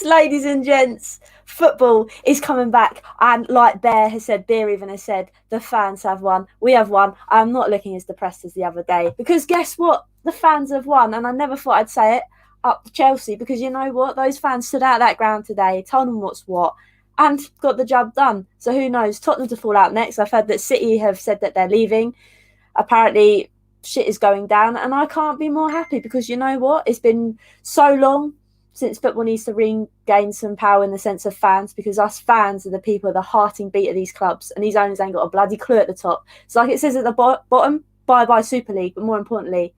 ladies and gents, football is coming back. And like Bear even has said, the fans have won. We have won. I'm not looking as depressed as the other day because guess what? The fans have won. And I never thought I'd say it, up to Chelsea, because you know what? Those fans stood out that ground today, told them what's what, and got the job done. So who knows? Tottenham to fall out next. I've heard that City have said that they're leaving. Apparently shit is going down, and I can't be more happy because you know what? It's been so long since football needs to regain some power in the sense of fans, because us fans are the people, the hearting beat of these clubs, and these owners ain't got a bloody clue at the top. So like it says at the bottom, bye Super League, but more importantly,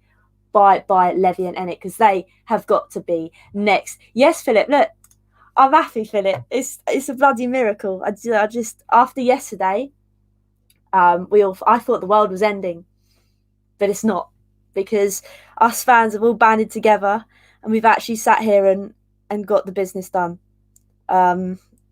bye Levy and Ennick, because they have got to be next. Yes, Philip, look, I'm happy, Philip. It's a bloody miracle. I just after yesterday, I thought the world was ending, but it's not, because us fans have all banded together and we've actually sat here and got the business done.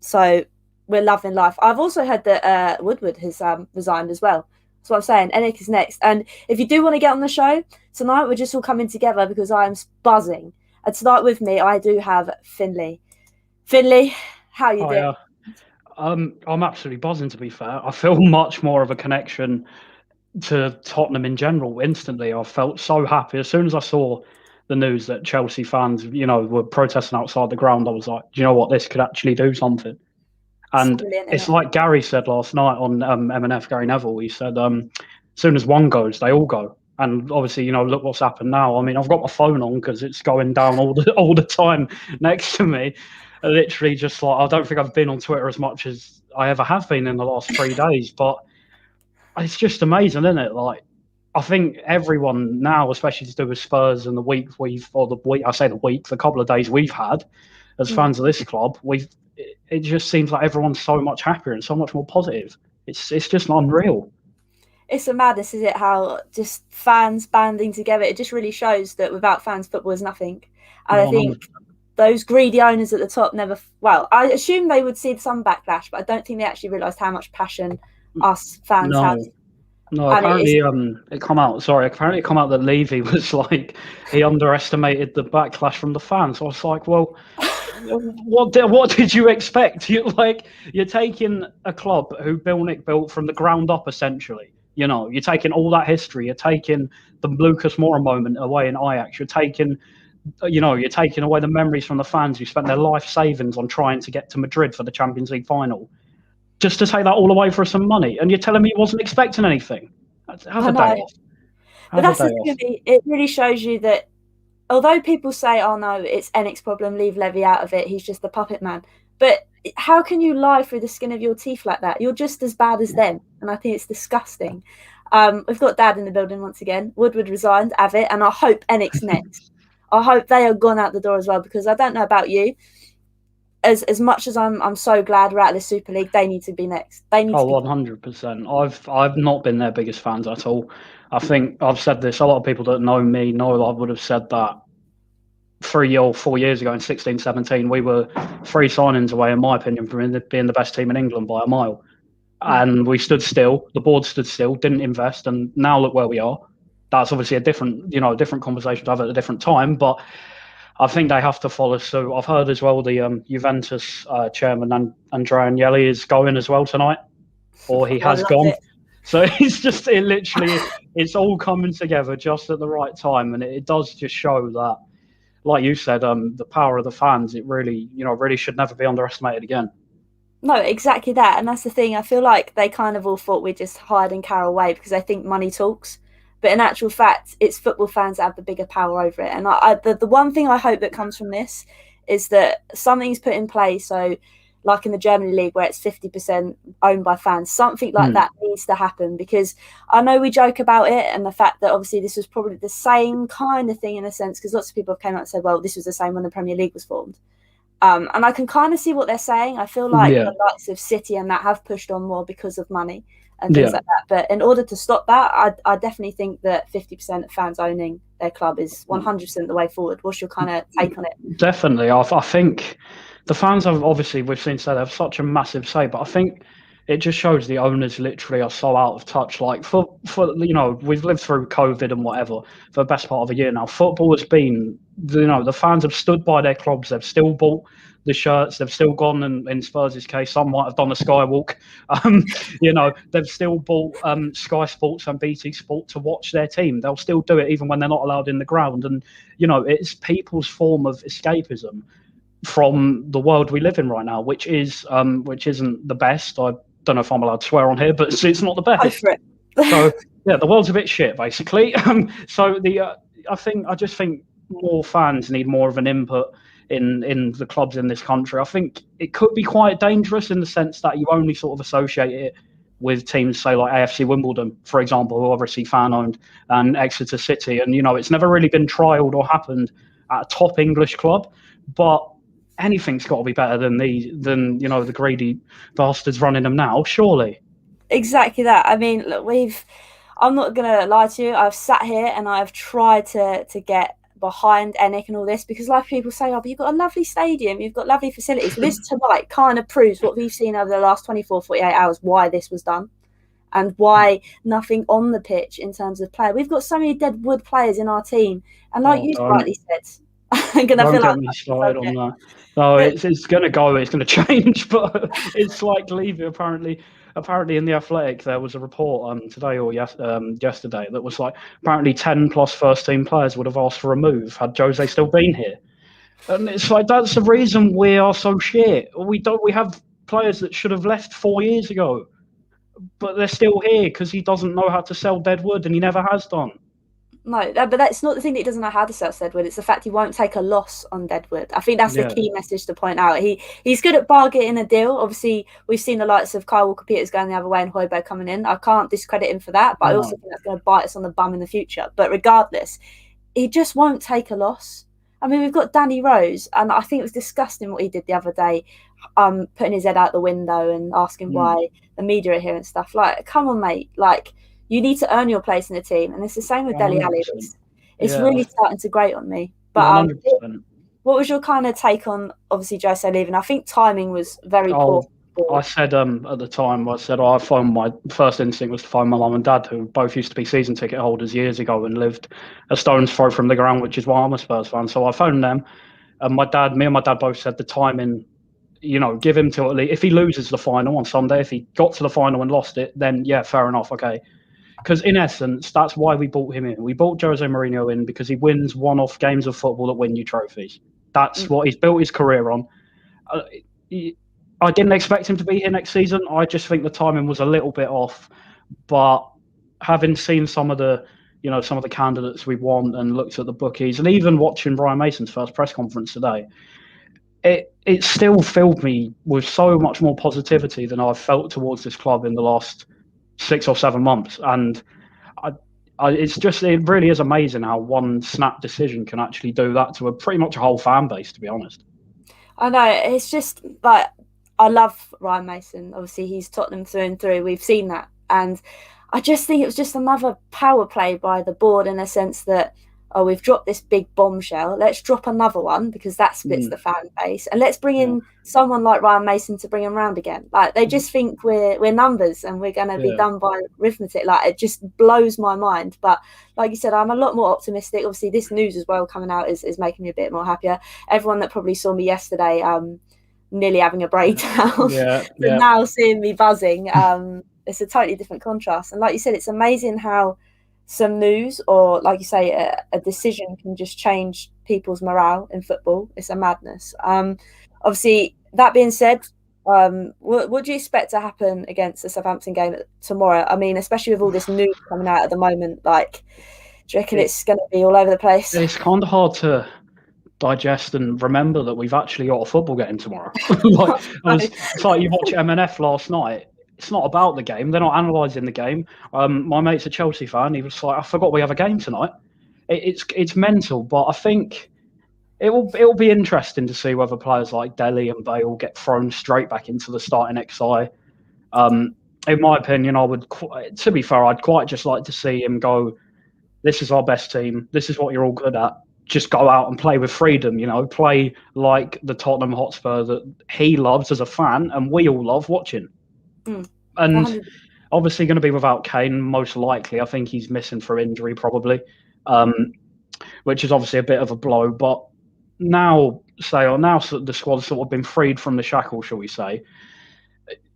So we're loving life. I've also heard that Woodward has resigned as well. That's what I'm saying. Ennick is next. And if you do want to get on the show tonight, we're just all coming together because I am buzzing. And tonight with me, I do have Finley. Finley, how you doing? I'm absolutely buzzing, to be fair. I feel much more of a connection to Tottenham in general instantly. I felt so happy as soon as I saw the news that Chelsea fans, were protesting outside the ground. I was like, do you know what? This could actually do something. And it's like Gary said last night on M&F, Gary Neville. He said, as soon as one goes, they all go. And obviously, look what's happened now. I mean, I've got my phone on because it's going down all the time next to me. Literally, just like, I don't think I've been on Twitter as much as I ever have been in the last 3 days. But it's just amazing, isn't it? Like, I think everyone now, especially to do with Spurs and the couple of days we've had as fans of this club, it just seems like everyone's so much happier and so much more positive. It's just unreal. It's a madness, is it? How just fans banding together. It just really shows that without fans, football is nothing. And 100%. I think those greedy owners at the top I assume they would see some backlash, but I don't think they actually realised how much passion us fans have. No, apparently it come out that Levy was like, he underestimated the backlash from the fans. So I was like, well, what did you expect? You're taking a club who Bill Nick built from the ground up, essentially. You're taking all that history. You're taking the Lucas Moura moment away in Ajax. You're taking away the memories from the fans who spent their life savings on trying to get to Madrid for the Champions League final. Just to take that all away for some money, and you're telling me he wasn't expecting anything. Have a day off. But that's the thing. It really shows you that although people say, "Oh no, it's Ennick's problem. Leave Levy out of it. He's just the puppet man." But how can you lie through the skin of your teeth like that? You're just as bad as them, and I think it's disgusting. We've got Dad in the building once again. Woodward resigned, have it, and I hope Ennick's next. I hope they are gone out the door as well, because I don't know about you. As much as I'm so glad we're out of the Super League, they need to be next. They need 100%. I've not been their biggest fans at all. I think I've said this. A lot of people that know me know that I would have said that 3 or 4 years ago in 16-17. We were 3 signings away, in my opinion, from being the best team in England by a mile. And we stood still. The board stood still, didn't invest, and now look where we are. That's obviously a different conversation to have at a different time, but I think they have to follow suit. I've heard as well the Juventus chairman, Andrea Agnelli, is going as well tonight, or he has gone. So it's all coming together just at the right time, and it does just show that, like you said, the power of the fans. It really should never be underestimated again. No, exactly that, and that's the thing. I feel like they kind of all thought we'd just hide and carry away because they think money talks. But in actual fact, it's football fans that have the bigger power over it. And the one thing I hope that comes from this is that something's put in place. So like in the Germany League where it's 50% owned by fans, something like that needs to happen, because I know we joke about it and the fact that obviously this was probably the same kind of thing in a sense, because lots of people have came out and said, well, this was the same when the Premier League was formed. And I can kind of see what they're saying. I feel like the likes of City and that have pushed on more because of money and things like that. But in order to stop that, I definitely think that 50% of fans owning their club is 100% the way forward. What's your kind of take on it? Definitely. I think the fans have, obviously, we've seen they have such a massive say, but I think it just shows the owners literally are so out of touch. Like for we've lived through COVID and whatever for the best part of a year now. Football has been, the fans have stood by their clubs. They've still bought the shirts. They've still gone, and in Spurs' case, some might have done a skywalk. They've still bought Sky Sports and BT Sport to watch their team. They'll still do it even when they're not allowed in the ground. And it's people's form of escapism from the world we live in right now, which isn't the best. I don't know if I'm allowed to swear on here, but it's not the best. So yeah, the world's a bit shit, basically. I just think more fans need more of an input in the clubs in this country. I think it could be quite dangerous in the sense that you only sort of associate it with teams, say like AFC Wimbledon, for example, who are obviously fan owned, and Exeter City, and it's never really been trialled or happened at a top English club, but anything's got to be better than the greedy bastards running them now, surely. Exactly that. I mean, look, I'm not gonna lie to you. I've sat here and I've tried to get behind ENIC and all this, because like people say, oh, but you've got a lovely stadium, you've got lovely facilities. Well, this tonight kind of proves what we've seen over the last 24, 48 hours, why this was done and why nothing on the pitch in terms of play. We've got so many dead wood players in our team, and like you rightly said, I'm gonna don't feel get like me started on that. No, it's gonna go. It's gonna change, but it's like Levy. Apparently, in the Athletic, there was a report today or yesterday that was like apparently 10 plus first team players would have asked for a move had Jose still been here, and it's like that's the reason we are so shit. We have players that should have left 4 years ago, but they're still here because he doesn't know how to sell dead wood, and he never has done. No, but that's not the thing that he doesn't know how to sell Deadwood. It's the fact he won't take a loss on Deadwood. I think that's the key message to point out. He's good at bargaining a deal. Obviously, we've seen the likes of Kyle Walker-Peters going the other way and Højbjerg coming in. I can't discredit him for that, but I also think that's going to bite us on the bum in the future. But regardless, he just won't take a loss. I mean, we've got Danny Rose, and I think it was disgusting what he did the other day, putting his head out the window and asking why the media are here and stuff. Like, come on, mate. Like, you need to earn your place in the team, and it's the same with Dele Alli. It's really starting to grate on me. But what was your kind of take on obviously Jose leaving? I think timing was very poor. I said at the time, I phoned, my first instinct was to phone my mum and dad, who both used to be season ticket holders years ago and lived a stone's throw from the ground, which is why I'm a Spurs fan. So I phoned them, and me and my dad both said the timing, give him till at least, if he loses the final on Sunday, if he got to the final and lost it, then yeah, fair enough, okay. Because in essence, that's why we bought him in. We bought Jose Mourinho in because he wins one-off games of football that win you trophies. That's what he's built his career on. I didn't expect him to be here next season. I just think the timing was a little bit off. But having seen some of the candidates we want and looked at the bookies, and even watching Brian Mason's first press conference today, it still filled me with so much more positivity than I've felt towards this club in the last 6 or 7 months. And it really is amazing how one snap decision can actually do that to pretty much a whole fan base, to be honest. I know, it's just like, I love Ryan Mason. Obviously, he's Tottenham through and through. We've seen that. And I just think it was just another power play by the board, in a sense that, oh, we've dropped this big bombshell. Let's drop another one, because that splits the fan base. And let's bring in someone like Ryan Mason to bring him around again. Like, they just think we're numbers and we're going to be done by arithmetic. Like, it just blows my mind. But like you said, I'm a lot more optimistic. Obviously, this news as well coming out is making me a bit more happier. Everyone that probably saw me yesterday nearly having a breakdown, now seeing me buzzing, it's a totally different contrast. And like you said, it's amazing how some news, or like you say, a decision can just change people's morale in football. It's a madness. Obviously, that being said, what do you expect to happen against the Southampton game tomorrow? I mean, especially with all this news coming out at the moment, like, do you reckon it's going to be all over the place? It's kind of hard to digest and remember that we've actually got a football game tomorrow. It's like you watch MNF last night. It's not about the game. They're not analysing the game. My mate's a Chelsea fan. He was like, I forgot we have a game tonight. It's mental, but I think it will be interesting to see whether players like Dele and Bale get thrown straight back into the starting XI. In my opinion, to be fair, I'd quite just like to see him go, this is our best team. This is what you're all good at. Just go out and play with freedom, play like the Tottenham Hotspur that he loves as a fan and we all love watching. And 100%. obviously going to be without Kane, most likely. I think he's missing for injury, probably, which is obviously a bit of a blow. But now the squad's sort of been freed from the shackle, shall we say.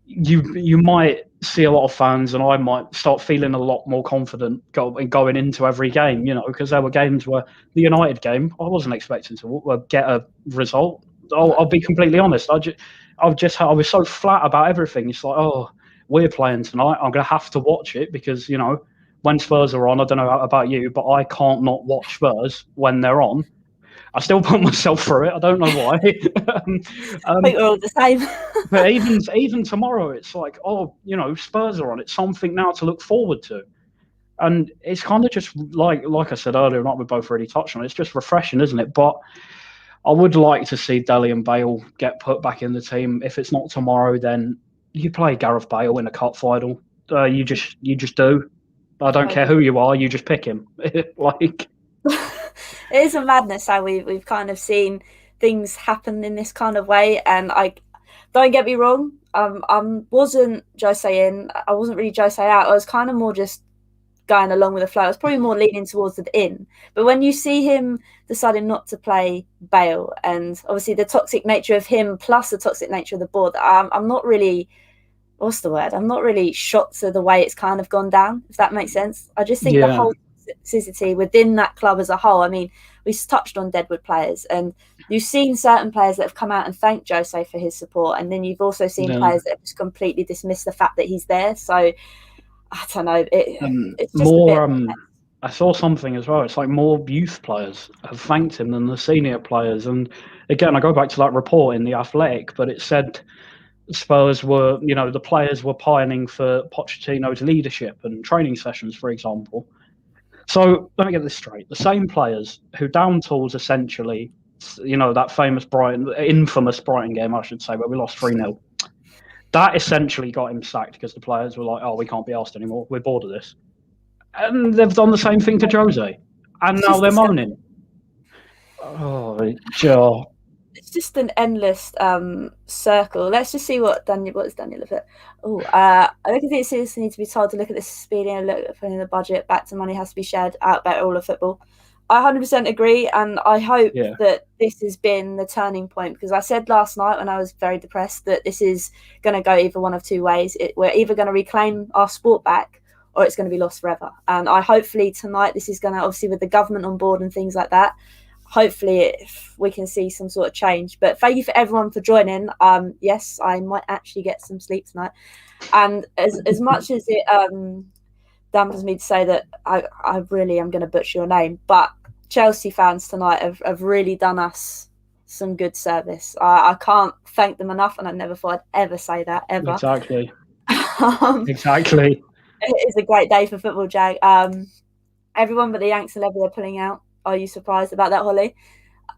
You might see a lot of fans, and I might start feeling a lot more confident going into every game, because there were games where the United game, I wasn't expecting to get a result. I'll be completely honest. I was so flat about everything. It's like, oh, we're playing tonight. I'm going to have to watch it because, when Spurs are on, I don't know about you, but I can't not watch Spurs when they're on. I still put myself through it. I don't know why. I think we're all the same. But even tomorrow, it's like, oh, Spurs are on. It's something now to look forward to. And it's kind of just like I said earlier, not we both already touched on it, it's just refreshing, isn't it? But I would like to see Dele and Bale get put back in the team. If it's not tomorrow, then you play Gareth Bale in a cup final. You just do. I don't care who you are. You just pick him. Like, it is a madness how we've kind of seen things happen in this kind of way. And I don't get me wrong. Wasn't Jose in. I wasn't really Jose out. I was kind of more just going along with the flow. I was probably more leaning towards the in. But when you see him deciding not to play Bale, and obviously the toxic nature of him plus the toxic nature of the board, I'm not really, what's the word? I'm not really shocked to the way it's kind of gone down, if that makes sense. I just think the whole toxicity within that club as a whole, I mean, we touched on Deadwood players, and you've seen certain players that have come out and thanked Jose for his support, and then you've also seen players that have just completely dismissed the fact that he's there. So I don't know. It's just more. I saw something as well. It's like more youth players have thanked him than the senior players. And again, I go back to that report in The Athletic, but it said Spurs were, the players were pining for Pochettino's leadership and training sessions, for example. So let me get this straight. The same players who down tools essentially, that infamous Brighton game, I should say, where we lost 3-0. That essentially got him sacked because the players were like, oh, we can't be asked anymore. We're bored of this. And they've done the same thing to Jose. And now they're moaning. Oh, Joe. It's just an endless circle. Let's just see what does Daniel look at. I don't think seriously need to be told to look at this speeding and look at putting the budget back to money has to be shared out better all of football. I 100% agree, and I hope that this has been the turning point, because I said last night when I was very depressed that this is going to go either one of two ways. We're either going to reclaim our sport back or it's going to be lost forever. And hopefully tonight this is going to, obviously with the government on board and things like that, hopefully we can see some sort of change. But thank you for everyone for joining. Yes, I might actually get some sleep tonight. And as much as it dampens me to say that I really am going to butcher your name, but Chelsea fans tonight have really done us some good service. I can't thank them enough, and I never thought I'd ever say that, ever. Exactly. Exactly. It is a great day for football, Jag. Everyone but the Yanks and Levy are pulling out. Are you surprised about that, Hollie?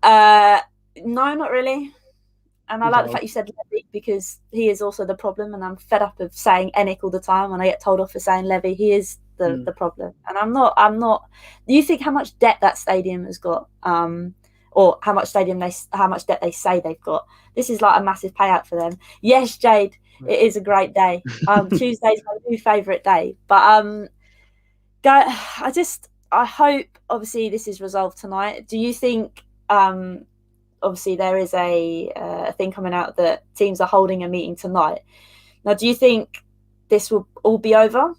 No, not really. And I like the fact you said Levy, because he is also the problem, and I'm fed up of saying Enick all the time when I get told off for saying Levy. He is the problem, and I'm not. Do you think how much debt that stadium has got, or how much debt they say they've got? This is like a massive payout for them. Yes, Jade, it is a great day. Tuesday's my new favourite day, but I hope obviously this is resolved tonight. Do you think obviously there is a thing coming out that teams are holding a meeting tonight? Now, do you think this will all be over?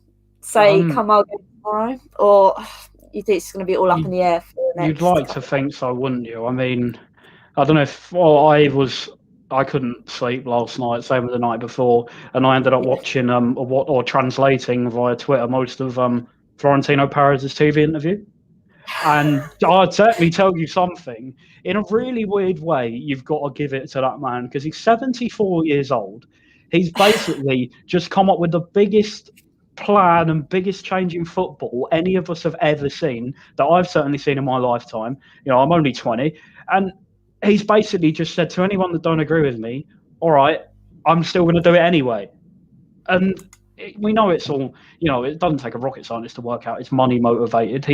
Come out tomorrow, or you think it's going to be all up in the air? You'd like to think so, wouldn't you? I mean, I don't know if I couldn't sleep last night, same as the night before, and I ended up watching or translating via Twitter most of Florentino Perez's TV interview. And I'd certainly tell you something. In a really weird way, you've got to give it to that man, because he's 74 years old. He's basically just come up with the biggest plan and biggest change in football any of us have ever seen, that I've certainly seen in my lifetime. I'm only 20. And he's basically just said to anyone that don't agree with me, all right, I'm still going to do it anyway. And we know it's all, it doesn't take a rocket scientist to work out it's money motivated.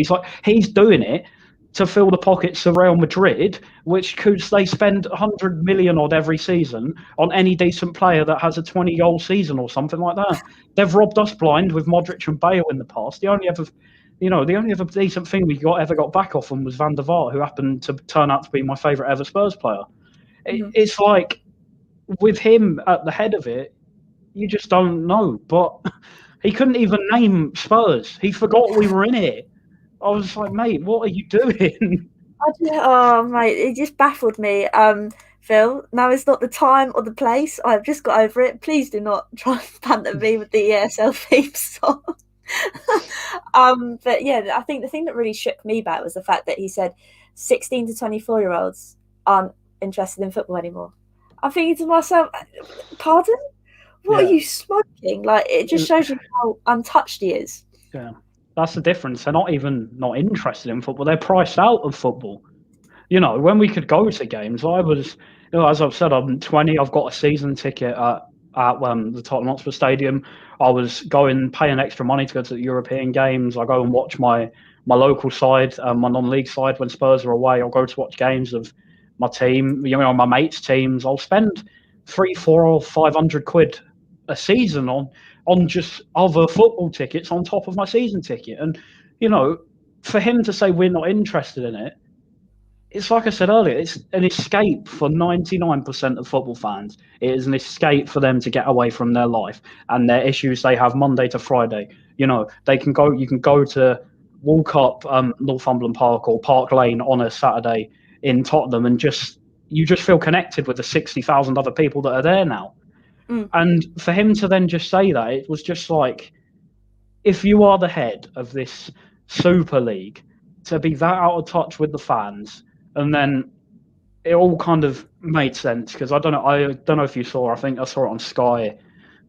He's doing it to fill the pockets of Real Madrid, which could they spend 100 million odd every season on any decent player that has a 20-goal season or something like that. They've robbed us blind with Modric and Bale in the past. The only other decent thing we ever got back off them was Van der Vaart, who happened to turn out to be my favourite ever Spurs player. It's like with him at the head of it, you just don't know. But he couldn't even name Spurs. He forgot we were in it. I was like, mate, what are you doing? Oh, mate, it just baffled me. Phil, now is not the time or the place. I've just got over it. Please do not try and banter me with the ESL theme song. But yeah, I think the thing that really shook me back was the fact that he said 16 to 24-year-olds aren't interested in football anymore. I'm thinking to myself, pardon? What are you smoking? Like, it just shows you how untouched he is. Yeah. That's the difference. They're not even not interested in football. They're priced out of football. When we could go to games, I was, as I've said, I'm 20. I've got a season ticket at the Tottenham Hotspur Stadium. I was paying extra money to go to the European games. I go and watch my local side, my non-league side when Spurs are away. I'll go to watch games of my team, my mates' teams. I'll spend 300, 400, or 500 quid a season on just other football tickets on top of my season ticket. And, for him to say we're not interested in it, it's like I said earlier, it's an escape for 99% of football fans. It is an escape for them to get away from their life and their issues they have Monday to Friday. You can go to Walcott, Northumberland Park or Park Lane on a Saturday in Tottenham and you just feel connected with the 60,000 other people that are there now. And for him to then just say that, it was just like, if you are the head of this Super League, to be that out of touch with the fans, and then it all kind of made sense because I don't know if you saw. I think I saw it on Sky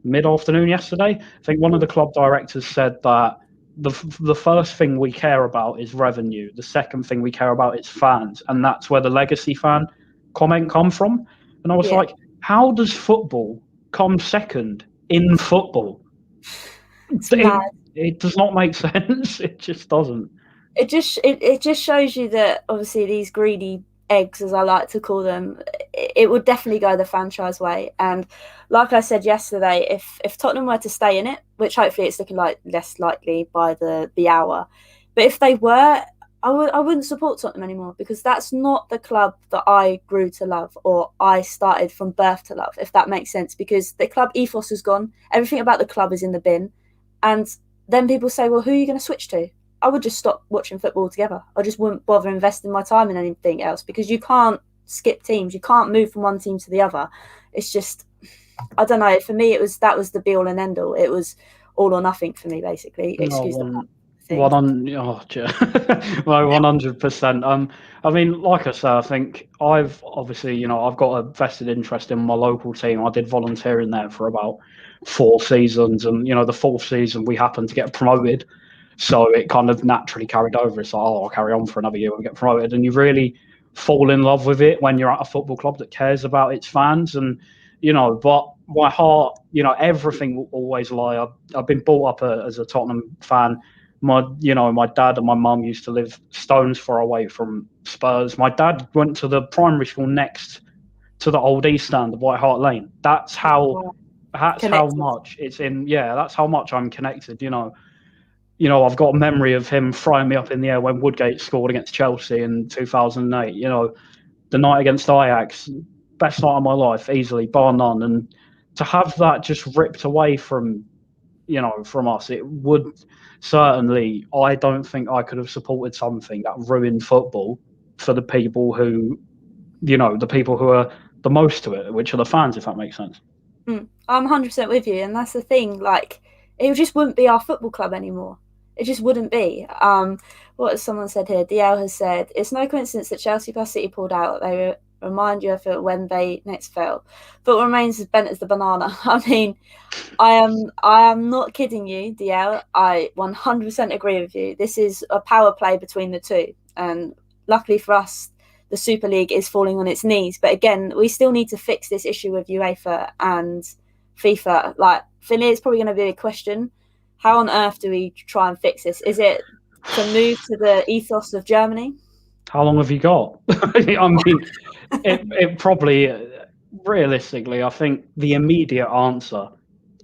mid-afternoon yesterday. I think one of the club directors said that the first thing we care about is revenue. The second thing we care about is fans, and that's where the legacy fan comment come from. And I was like, how does football come second in football? It does not make sense. It just doesn't. It just shows you that obviously these greedy eggs, as I like to call them, it would definitely go the franchise way. And like I said yesterday, if Tottenham were to stay in it, which hopefully it's looking like less likely by the hour, but if they were, I wouldn't support Tottenham anymore because that's not the club that I grew to love or I started from birth to love, if that makes sense, because the club ethos is gone. Everything about the club is in the bin. And then people say, well, who are you going to switch to? I would just stop watching football altogether. I just wouldn't bother investing my time in anything else because you can't skip teams. You can't move from one team to the other. It's just, I don't know. For me, that was the be all and end all. It was all or nothing for me, basically. Excuse the 100%. I mean, like I said, I think I've obviously, I've got a vested interest in my local team. I did volunteering there for about 4 seasons, and the 4th season we happened to get promoted. So it kind of naturally carried over. It's like, I'll carry on for another year when we get promoted. And you really fall in love with it when you're at a football club that cares about its fans. And, but my heart, everything will always lie. I've been brought up as a Tottenham fan. My dad and my mum used to live stones throw away from Spurs. My dad went to the primary school next to the old East Stand of White Hart Lane. That's how much it's in. Yeah, that's how much I'm connected, I've got a memory of him frying me up in the air when Woodgate scored against Chelsea in 2008. The night against Ajax, best night of my life, easily, bar none. And to have that just ripped away from us, it would certainly, I don't think I could have supported something that ruined football for the people who, the people who are the most to it, which are the fans, if that makes sense. I'm 100% with you. And that's the thing, like, it just wouldn't be our football club anymore. It just wouldn't be. What has someone said here? DL has said, it's no coincidence that Chelsea plus City pulled out. They remind you of it when they next fell. But what remains as bent as the banana. I mean, I am not kidding you, DL. I 100% agree with you. This is a power play between the two. And luckily for us, the Super League is falling on its knees. But again, we still need to fix this issue with UEFA and FIFA. Like, for me, it's probably going to be a question. How on earth do we try and fix this? Is it to move to the ethos of Germany? How long have you got? I mean, it probably, realistically, I think the immediate answer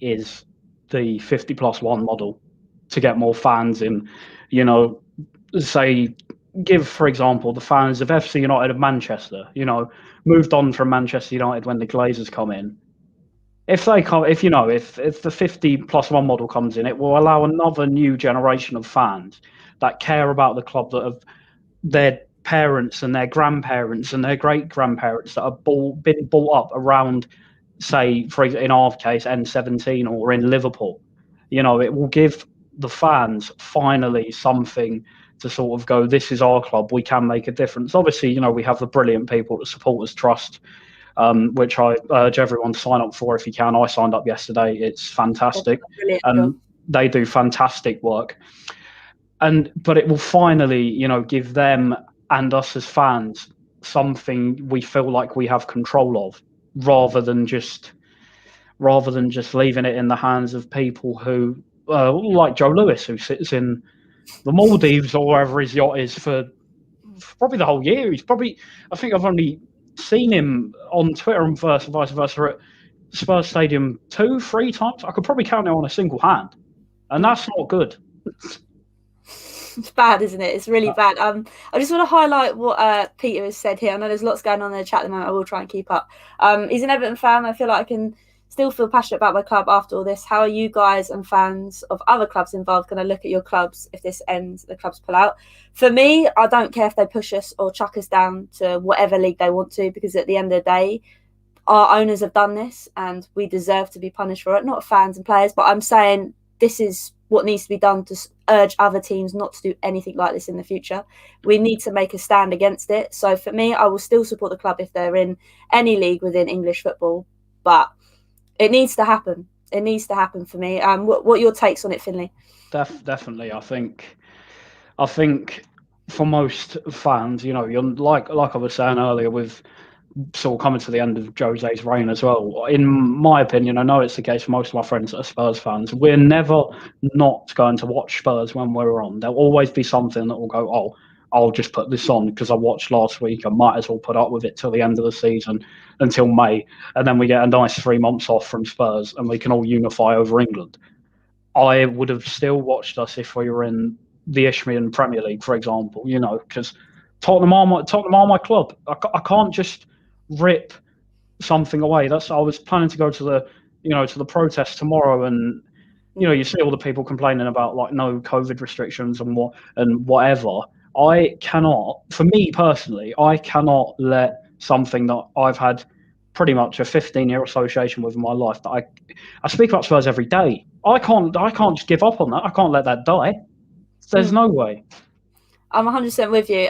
is the 50+1 model to get more fans in. You know, say, give, for example, the fans of FC United of Manchester, moved on from Manchester United when the Glazers come in. If they come, if the 50+1 model comes in, it will allow another new generation of fans that care about the club, that have their parents and their grandparents and their great grandparents that have been brought up around, say, in our case, N17 or in Liverpool. It will give the fans finally something to sort of go, this is our club, we can make a difference. Obviously, we have the brilliant people that Supporters Trust, which I urge everyone to sign up for if you can. I signed up yesterday. It's fantastic. And they do fantastic work. But it will finally, give them and us as fans something we feel like we have control of, rather than just leaving it in the hands of people who, like Joe Lewis, who sits in the Maldives or wherever his yacht is for probably the whole year. I think I've only seen him on Twitter and vice versa at Spurs Stadium 2-3 times. I could probably count it on a single hand, and that's not good. It's bad, isn't it? It's really bad. I just want to highlight what Peter has said here. I know there's lots going on in the chat at the moment. I will try and keep up. He's an Everton fan. I feel like I can still feel passionate about my club after all this. How are you guys and fans of other clubs involved going to look at your clubs if this ends, the clubs pull out? For me, I don't care if they push us or chuck us down to whatever league they want to, because at the end of the day, our owners have done this and we deserve to be punished for it. Not fans and players, but I'm saying this is what needs to be done to urge other teams not to do anything like this in the future. We need to make a stand against it. So for me, I will still support the club if they're in any league within English football, but it needs to happen. It needs to happen for me. What are your takes on it, Finley? Definitely. I think for most fans, you're like I was saying earlier, with sort of coming to the end of Jose's reign as well. In my opinion, I know it's the case for most of my friends that are Spurs fans, we're never not going to watch Spurs when we're on. There'll always be something that will go, oh, I'll just put this on because I watched last week. I might as well put up with it till the end of the season, until May. And then we get a nice 3 months off from Spurs and we can all unify over England. I would have still watched us if we were in the Isthmian Premier League, for example, because Tottenham are my club. I can't just rip something away. I was planning to go to the protest tomorrow, and you see all the people complaining about like no COVID restrictions and whatever. I cannot, for me personally, I cannot let something that I've had pretty much a 15-year association with in my life, that I speak about Spurs every day. I can't just give up on that. I can't let that die. There's no way. I'm 100% with you.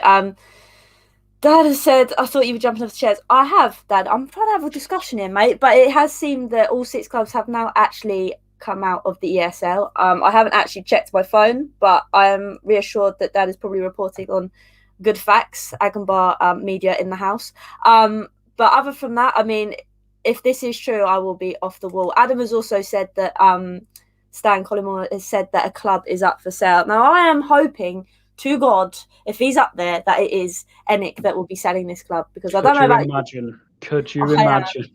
Dad has said, I thought you were jumping off the chairs. I have, Dad. I'm trying to have a discussion here, mate. But it has seemed that all 6 clubs have now actually come out of the ESL. I haven't actually checked my phone, but I am reassured that Dad is probably reporting on good facts, Agenbar media in the house. But other from that, I mean, if this is true, I will be off the wall. Adam has also said that Stan Collymore has said that a club is up for sale. Now, I am hoping to God, if he's up there, that it is ENIC that will be selling this club, because I don't know about you. Could you imagine?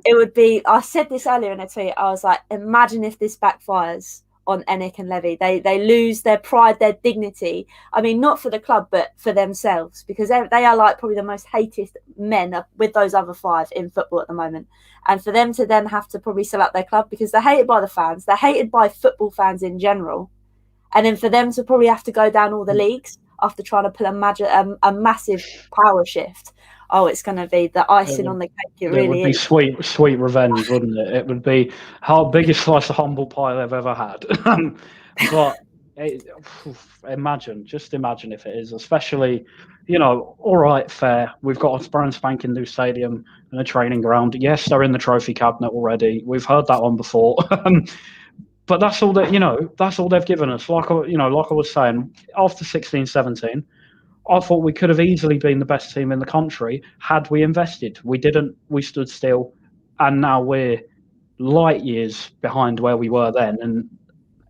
It would be. I said this earlier in a tweet. I was like, imagine if this backfires on ENIC and Levy. They lose their pride, their dignity. I mean, not for the club, but for themselves, because they are like probably the most hated men with those other 5 in football at the moment. And for them to then have to probably sell out their club because they're hated by the fans, they're hated by football fans in general. And then for them to probably have to go down all the leagues after trying to pull a massive power shift. Oh, it's going to be the icing on the cake. It really would be sweet revenge, wouldn't it? It would be our biggest slice of humble pie I've ever had. But imagine if it is, especially, all right, fair. We've got a brand spanking new stadium and a training ground. Yes, they're in the trophy cabinet already. We've heard that one before. But that's all that's all they've given us. Like I was saying, after 16-17, I thought we could have easily been the best team in the country had we invested. We didn't. We stood still, and now we're light years behind where we were then. And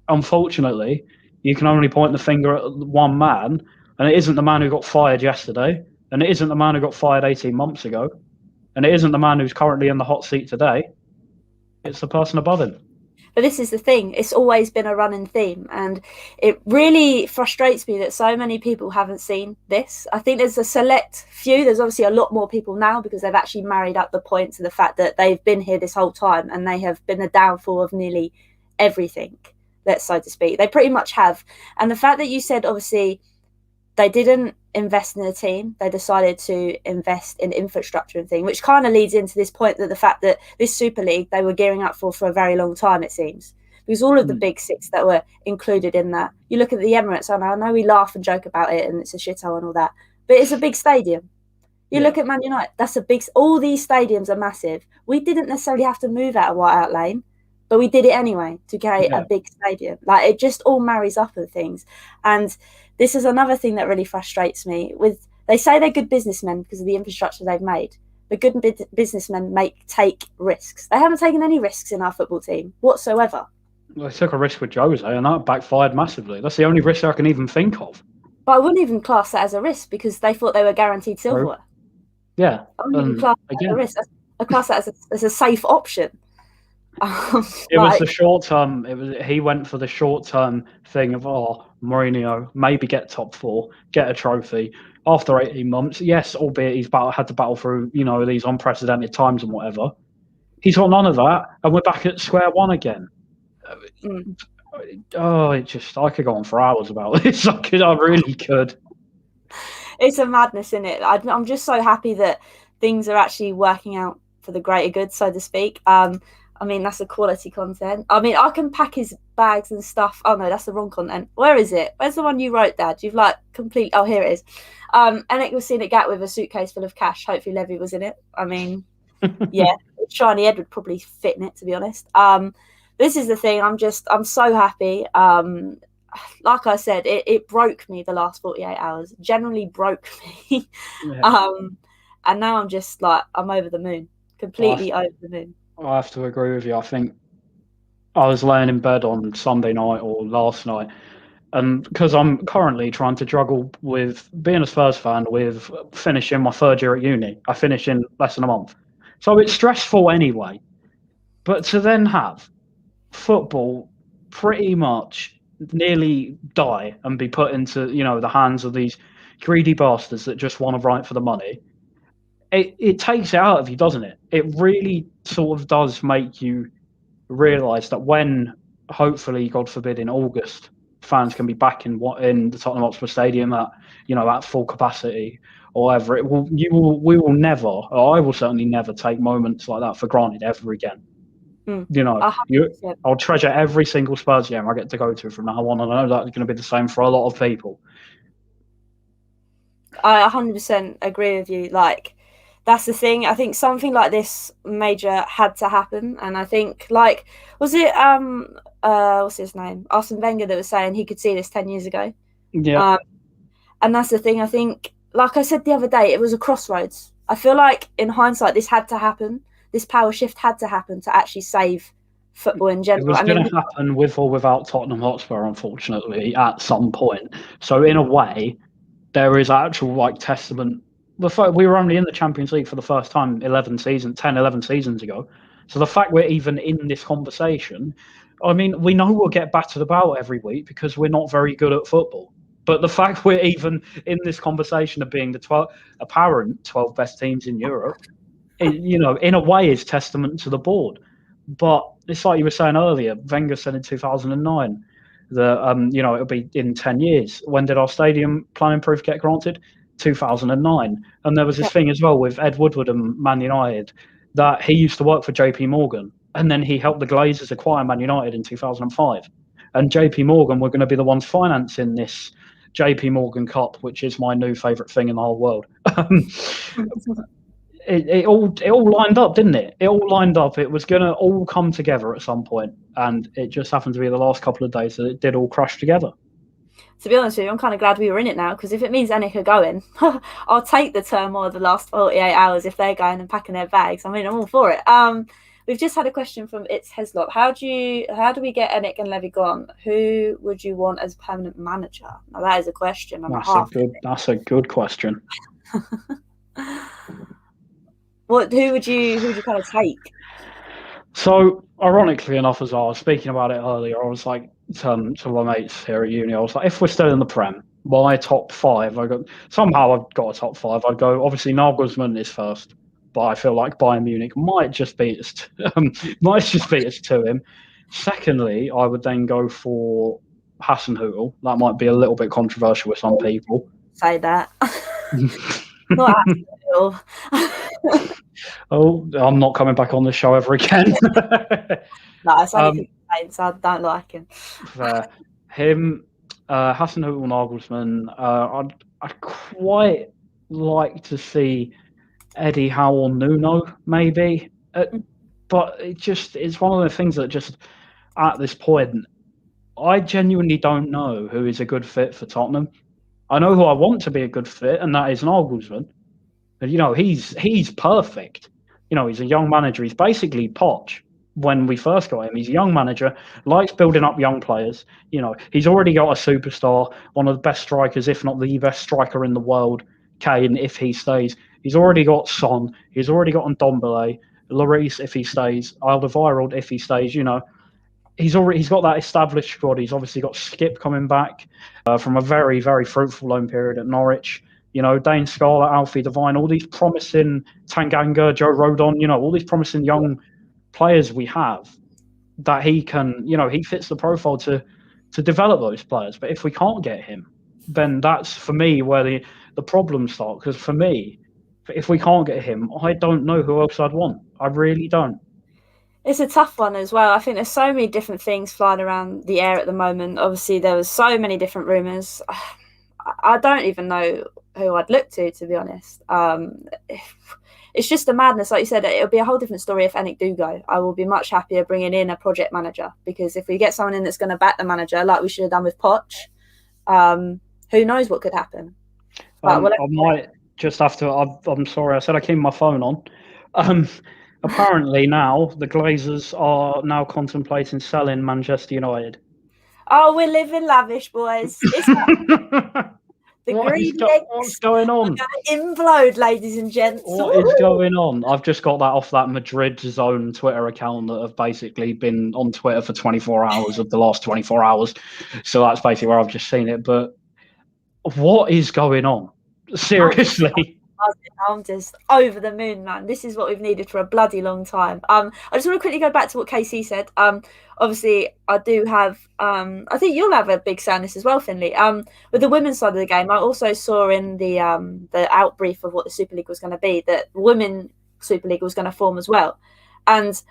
unfortunately, you can only point the finger at one man, and it isn't the man who got fired yesterday. And it isn't the man who got fired 18 months ago. And it isn't the man who's currently in the hot seat today. It's the person above him. But this is the thing, it's always been a running theme, and it really frustrates me that so many people haven't seen this. I think there's a select few, there's obviously a lot more people now because they've actually married up the point to the fact that they've been here this whole time and they have been the downfall of nearly everything, let's so to speak. They pretty much have. And the fact that you said, obviously, they didn't invest in the team. They decided to invest in infrastructure and thing, which kind of leads into this point that the fact that this Super League they were gearing up for a very long time, it seems. Because all of the big six that were included in that, you look at the Emirates, and I know we laugh and joke about it and it's a shithole and all that, but it's a big stadium. You look at Man United, that's a big, all these stadiums are massive. We didn't necessarily have to move out of White Hart Lane, but we did it anyway to create a big stadium. Like, it just all marries up and things. And this is another thing that really frustrates me. They say they're good businessmen because of the infrastructure they've made, but good businessmen take risks. They haven't taken any risks in our football team whatsoever. Well, they took a risk with Jose, and that backfired massively. That's the only risk I can even think of. But I wouldn't even class that as a risk because they thought they were guaranteed silverware. Yeah. I wouldn't even class that as a risk. I class that as a safe option. It was the short term. He went for the short term thing of Mourinho maybe get top 4, get a trophy after 18 months. Yes, albeit he's had to battle through these unprecedented times and whatever. He's got none of that, and we're back at square one again. I could go on for hours about this. I really could. It's a madness, isn't it? I'm just so happy that things are actually working out for the greater good, so to speak. I mean, that's the quality content. I mean, I can pack his bags and stuff. Oh, no, that's the wrong content. Where is it? Where's the one you wrote, Dad? You've complete... Oh, here it is. Enick was seen at Gat with a suitcase full of cash. Hopefully Levy was in it. I mean, yeah, Shiny Ed would probably fit in it, to be honest. This is the thing. I'm so happy. Like I said, it broke me the last 48 hours. Generally broke me. And now I'm over the moon. Completely over the moon. I have to agree with you. I think I was laying in bed on Sunday night or last night, and because I'm currently trying to juggle with being a Spurs fan with finishing my 3rd year at uni. I finish in less than a month. So it's stressful anyway. But to then have football pretty much nearly die and be put into, the hands of these greedy bastards that just want to write for the money, it takes it out of you, doesn't it? It really sort of does make you realise that when, hopefully, God forbid, in August, fans can be back in the Tottenham Hotspur Stadium at full capacity or whatever, we will never, or I will certainly never take moments like that for granted ever again. I'll treasure every single Spurs game I get to go to from now on, and I know that's going to be the same for a lot of people. I 100% agree with you. That's the thing. I think something like this major had to happen, and I think was it what's his name, Arsene Wenger, that was saying he could see this 10 years ago. Yeah. And that's the thing. I think, like I said the other day, it was a crossroads. I feel like in hindsight, this had to happen. This power shift had to happen to actually save football in general. It was going to happen with or without Tottenham Hotspur, unfortunately, at some point. So in a way, there is actual testament. We were only in the Champions League for the first time 11 seasons ago. So the fact we're even in this conversation, I mean, we know we'll get battered about every week because we're not very good at football. But the fact we're even in this conversation of being the apparent 12 best teams in Europe, in a way is testament to the board. But it's like you were saying earlier, Wenger said in 2009 that, it'll be in 10 years. When did our stadium planning proof get granted? 2009. And there was this thing as well with Ed Woodward and Man United, that he used to work for JP Morgan, and then he helped the Glazers acquire Man United in 2005. And JP Morgan were going to be the ones financing this JP Morgan Cup, which is my new favourite thing in the whole world. It all lined up, didn't it? It all lined up. It was going to all come together at some point, and it just happened to be the last couple of days that it did all crash together. To be honest with you, I'm kind of glad we were in it now, because if it means Enick are going, I'll take the turmoil of the last 48 hours if they're going and packing their bags. I mean, I'm all for it. We've just had a question from It's Heslop. How do we get Enick and Levy gone? Who would you want as permanent manager? Now that is a question. That's a good question. Who would you kind of take? So, ironically enough, as I was speaking about it earlier, I was like to my mates here at uni, I was like, if we're still in the Prem, my top five, somehow I've got a top five. I'd go, obviously, Nagelsmann is first, but I feel like Bayern Munich might just beat us, to him. Secondly, I would then go for Hasenhüttl. That might be a little bit controversial with some people. Say that. Not at all. Oh, I'm not coming back on this show ever again. No, it's only because I don't like him. Fair. Him, Hasenhüttl, Nagelsmann. I'd quite like to see Eddie Howe or Nuno, maybe. But it's one of the things that just, at this point, I genuinely don't know who is a good fit for Tottenham. I know who I want to be a good fit, and that is Nagelsmann. But, he's perfect. He's a young manager. He's basically Poch when we first got him. He's a young manager, likes building up young players. He's already got a superstar, one of the best strikers, if not the best striker in the world, Kane, if he stays. He's already got Son. He's already got Ndombele, Lloris, if he stays, Alderweireld, if he stays. He's got that established squad. He's obviously got Skip coming back from a very, very fruitful loan period at Norwich. Dane Scarlett, Alfie Devine, all these promising Tanganga, Joe Rodon, all these promising young players we have that he can, he fits the profile to develop those players. But if we can't get him, then that's for me where the problems start. Because for me, if we can't get him, I don't know who else I'd want. I really don't. It's a tough one as well. I think there's so many different things flying around the air at the moment. Obviously, there was so many different rumours. I don't even know who I'd look to be honest. It's just a madness. Like you said, it'll be a whole different story if Enick do go. I will be much happier bringing in a project manager, because if we get someone in that's going to back the manager, like we should have done with Poch, who knows what could happen. I might just have to. I'm sorry, I said I keep my phone on. Apparently now the Glazers are now contemplating selling Manchester United. Oh, we're living lavish, boys. What's going on? Implode, ladies and gents. What is going on? I've just got that off that Madrid Zone Twitter account that have basically been on Twitter for 24 hours of the last 24 hours. So that's basically where I've just seen it. But what is going on? Seriously. I'm just over the moon, man. This is what we've needed for a bloody long time. I just want to quickly go back to what KC said. Obviously, I do have. I think you'll have a big say on this as well, Finley. With the women's side of the game, I also saw in the out brief of what the Super League was going to be that Women Super League was going to form as well. And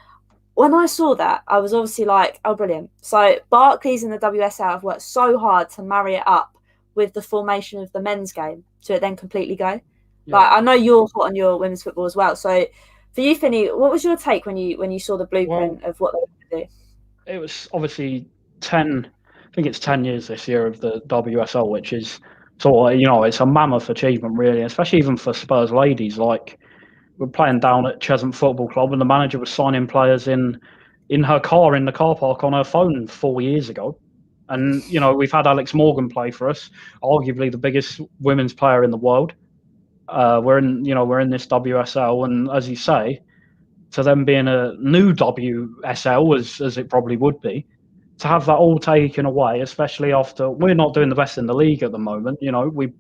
when I saw that, I was obviously like, oh, brilliant. So Barclays and the WSL have worked so hard to marry it up with the formation of the men's game to it then completely go. Yeah. Like, I know you're hot on your women's football as well. So for you, Finny, what was your take when you saw the blueprint of what they were going to do? It was obviously 10 years this year of the WSL, which is sort of, it's a mammoth achievement, really, especially even for Spurs ladies. Like, we're playing down at Cheshunt Football Club and the manager was signing players in her car, in the car park on her phone 4 years ago. And, we've had Alex Morgan play for us, arguably the biggest women's player in the world. We're in this WSL, and as you say, to them being a new WSL, as it probably would be, to have that all taken away, especially after we're not doing the best in the league at the moment. We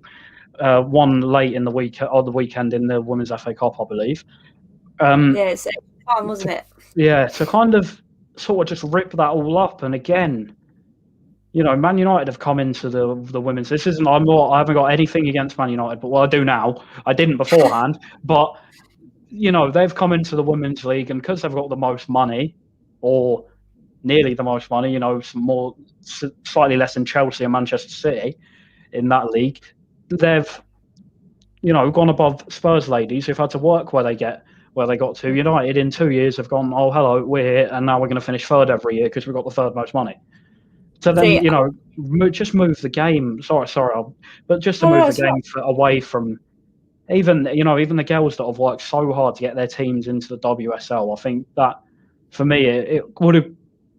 won late in the weekend in the Women's FA Cup, I believe. It's fun, wasn't it? Yeah, to kind of sort of just rip that all up, and again, Man United have come into the women's. This isn't. I haven't got anything against Man United, but I do now. I didn't beforehand, but they've come into the women's league, and because they've got the most money, or nearly the most money, slightly less than Chelsea and Manchester City in that league, they've gone above Spurs ladies who've had to work where they got to. United in 2 years have gone, oh hello, we're here, and now we're going to finish third every year because we've got the third most money. So then, just move the game. But just to move the game away from even the girls that have worked so hard to get their teams into the WSL. I think that for me, it would have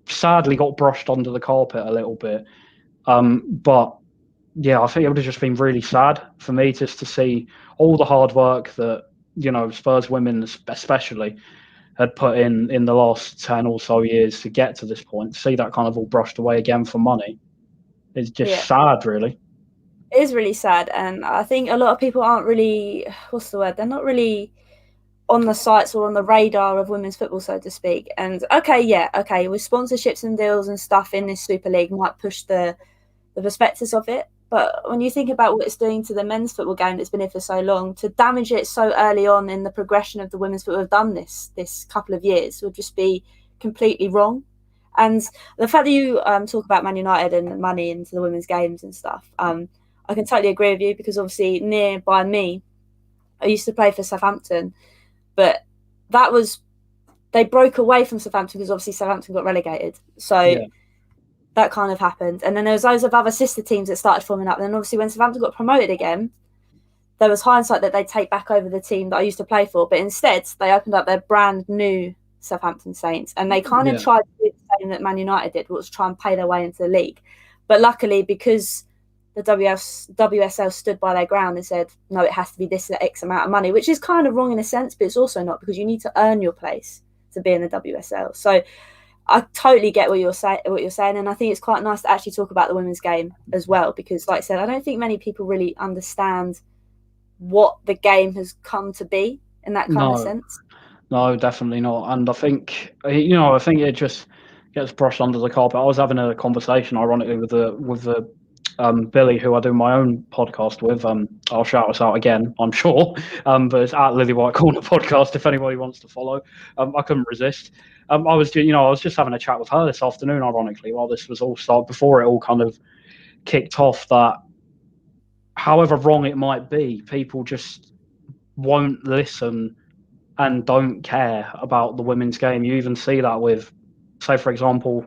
sadly got brushed under the carpet a little bit. But yeah, I think it would have just been really sad for me just to see all the hard work that, Spurs women especially had put in the last 10 or so years to get to this point. To see that kind of all brushed away again for money is just sad, really. It is really sad, and I think a lot of people aren't really, what's the word? They're not really on the sites or on the radar of women's football, so to speak. And okay, with sponsorships and deals and stuff in this Super League might push the perspectives of it. But when you think about what it's doing to the men's football game that's been here for so long, to damage it so early on in the progression of the women's football have done this couple of years would just be completely wrong. And the fact that you talk about Man United and money into the women's games and stuff, I can totally agree with you, because obviously nearby me, I used to play for Southampton, but they broke away from Southampton because obviously Southampton got relegated. So that kind of happened. And then there was loads of other sister teams that started forming up. And then obviously when Southampton got promoted again, there was hindsight that they'd take back over the team that I used to play for. But instead, they opened up their brand new Southampton Saints. And they kind of tried to do the same that Man United did, which was try and pay their way into the league. But luckily, because the WSL stood by their ground and said, no, it has to be this X amount of money, which is kind of wrong in a sense, but it's also not, because you need to earn your place to be in the WSL. So I totally get what you're saying, and I think it's quite nice to actually talk about the women's game as well, because like I said, I don't think many people really understand what the game has come to be in that kind of sense. No, definitely not. And I think it just gets brushed under the carpet. I was having a conversation, ironically, with the Billy, who I do my own podcast with. I'll shout us out again, I'm sure. But it's at Lily White Corner Podcast if anybody wants to follow. I couldn't resist. I was just having a chat with her this afternoon, ironically, while this was all started, before it all kind of kicked off, that however wrong it might be, people just won't listen and don't care about the women's game. You even see that with, say, for example,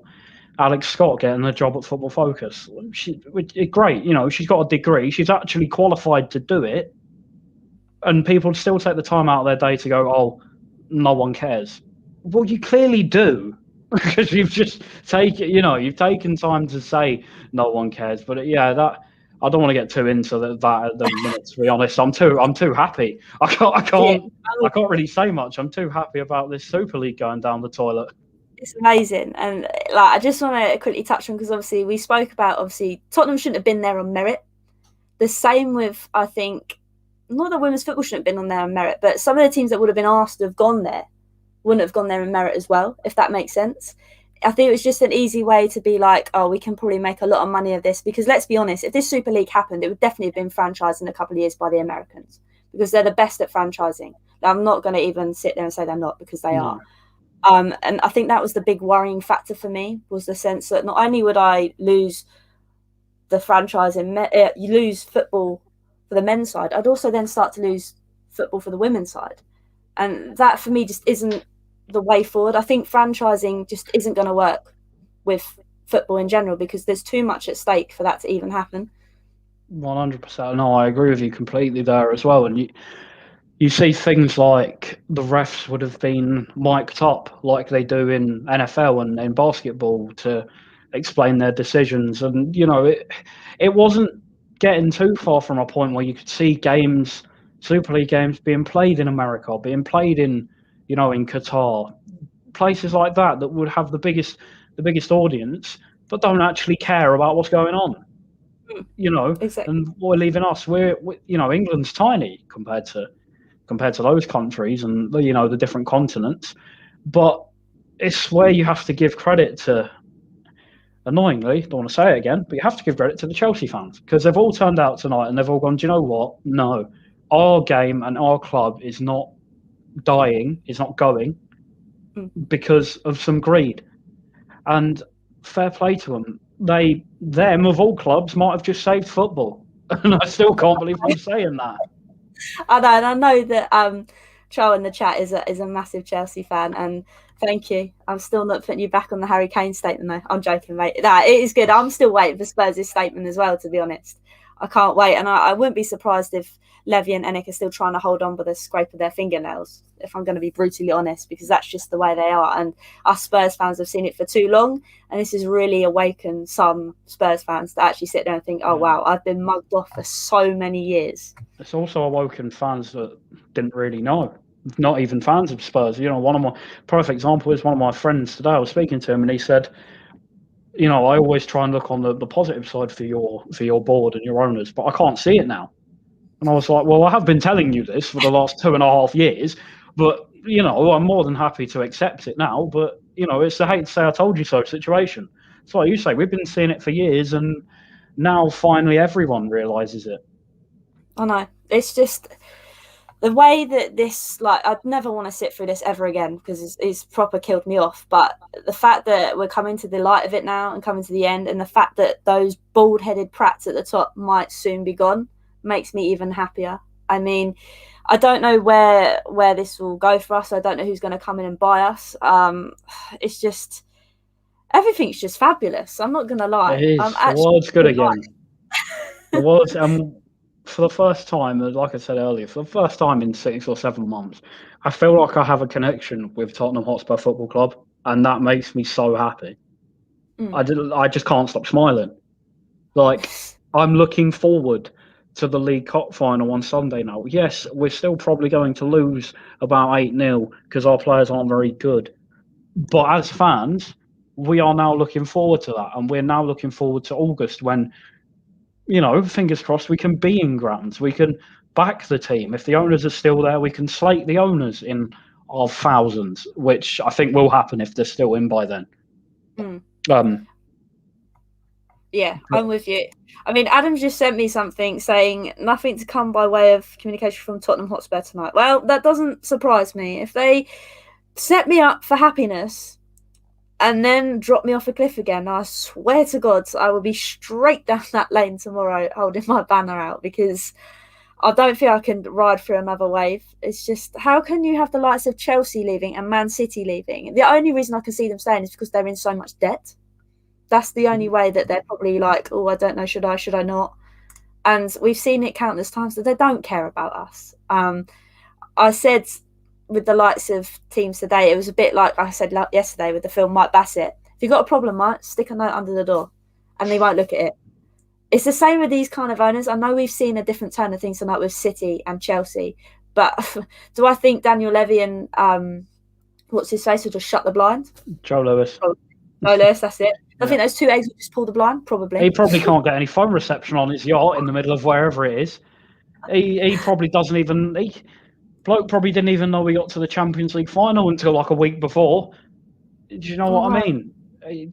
Alex Scott getting a job at Football Focus. Great, she's got a degree. She's actually qualified to do it. And people still take the time out of their day to go, oh, no one cares. Well, you clearly do, because you've just you've taken time to say no one cares. But that I don't want to get too into that at the minute. To be honest, I'm too happy. I can't really say much. I'm too happy about this Super League going down the toilet. It's amazing. And I just want to quickly touch on, because obviously we spoke about, Tottenham shouldn't have been there on merit. The same with, I think, not that women's football shouldn't have been on there on merit, but some of the teams that would have been asked to have gone there wouldn't have gone there in merit as well, if that makes sense. I think it was just an easy way to be like, oh, we can probably make a lot of money of this, because let's be honest, if this Super League happened, it would definitely have been franchised in a couple of years by the Americans, because they're the best at franchising. I'm not going to even sit there and say they're not, because they are. And I think that was the big worrying factor for me, was the sense that not only would I lose the franchising, you lose football for the men's side, I'd also then start to lose football for the women's side. And that for me just isn't the way forward. I think franchising just isn't going to work with football in general, because there's too much at stake for that to even happen. 100%. No, I agree with you completely there as well. And you see things like the refs would have been mic'd up like they do in NFL and in basketball to explain their decisions. And, it wasn't getting too far from a point where you could see games, Super League games, being played in America, being played in Qatar, places like that would have the biggest audience, but don't actually care about what's going on. Exactly. And we're leaving us. We're England's tiny compared to those countries and the different continents, but it's where you have to give credit to. Annoyingly, don't want to say it again, but you have to give credit to the Chelsea fans, because they've all turned out tonight and they've all gone, do you know what? No, our game and our club is not dying, is not going because of some greed. And fair play to them. Them of all clubs might have just saved football. And I still can't believe I'm saying that. I know, and I know that Charles in the chat is a massive Chelsea fan, and thank you. I'm still not putting you back on the Harry Kane statement, though. I'm joking, mate. It is good. I'm still waiting for Spurs' statement as well, to be honest. I can't wait. And I wouldn't be surprised if Levy and Enick are still trying to hold on with a scrape of their fingernails, if I'm going to be brutally honest, because that's just the way they are. And us Spurs fans have seen it for too long. And this has really awakened some Spurs fans to actually sit there and think, oh, wow, I've been mugged off for so many years. It's also awoken fans that didn't really know, not even fans of Spurs. One of my perfect example is one of my friends today. I was speaking to him and he said, I always try and look on the positive side for your board and your owners, but I can't see it now. And I was like, well, I have been telling you this for the last 2.5 years, but, I'm more than happy to accept it now. But, it's a hate to say I told you so situation. It's like you say, we've been seeing it for years and now finally everyone realises it. I know. It's just the way that this, I'd never want to sit through this ever again because it's proper killed me off. But the fact that we're coming to the light of it now and coming to the end, and the fact that those bald-headed prats at the top might soon be gone, makes me even happier. I mean, I don't know where this will go for us. I don't know who's going to come in and buy us. It's just, everything's just fabulous. I'm not going to lie. It is. The world's good again. The world's, for the first time, like I said earlier, for the first time in 6 or 7 months, I feel like I have a connection with Tottenham Hotspur Football Club, and that makes me so happy. I just can't stop smiling. I'm looking forward to the League Cup final on Sunday now. Yes, we're still probably going to lose about 8-0 because our players aren't very good. But as fans, we are now looking forward to that. And we're now looking forward to August when, fingers crossed, we can be in grounds. We can back the team. If the owners are still there, we can slate the owners in our thousands, which I think will happen if they're still in by then. Yeah, I'm with you. I mean, Adam's just sent me something saying nothing to come by way of communication from Tottenham Hotspur tonight. Well, that doesn't surprise me. If they set me up for happiness and then drop me off a cliff again, I swear to God, I will be straight down that lane tomorrow holding my banner out because I don't think I can ride through another wave. It's just, how can you have the likes of Chelsea leaving and Man City leaving? The only reason I can see them staying is because they're in so much debt. That's the only way that they're probably like, oh, I don't know, should I not? And we've seen it countless times that they don't care about us. I said with the likes of teams today, it was a bit like I said yesterday with the film Mike Bassett. If you've got a problem, Mike, stick a note under the door and they won't look at it. It's the same with these kind of owners. I know we've seen a different turn of things tonight with City and Chelsea, but do I think Daniel Levy and what's his face will just shut the blind? Joe Lewis. Joe Lewis, that's it. I think those two eggs will just pull the blind, probably. He probably can't get any phone reception on his yacht in the middle of wherever it is. He probably doesn't even... Bloke probably didn't even know we got to the Champions League final until like a week before. Do you know what I mean?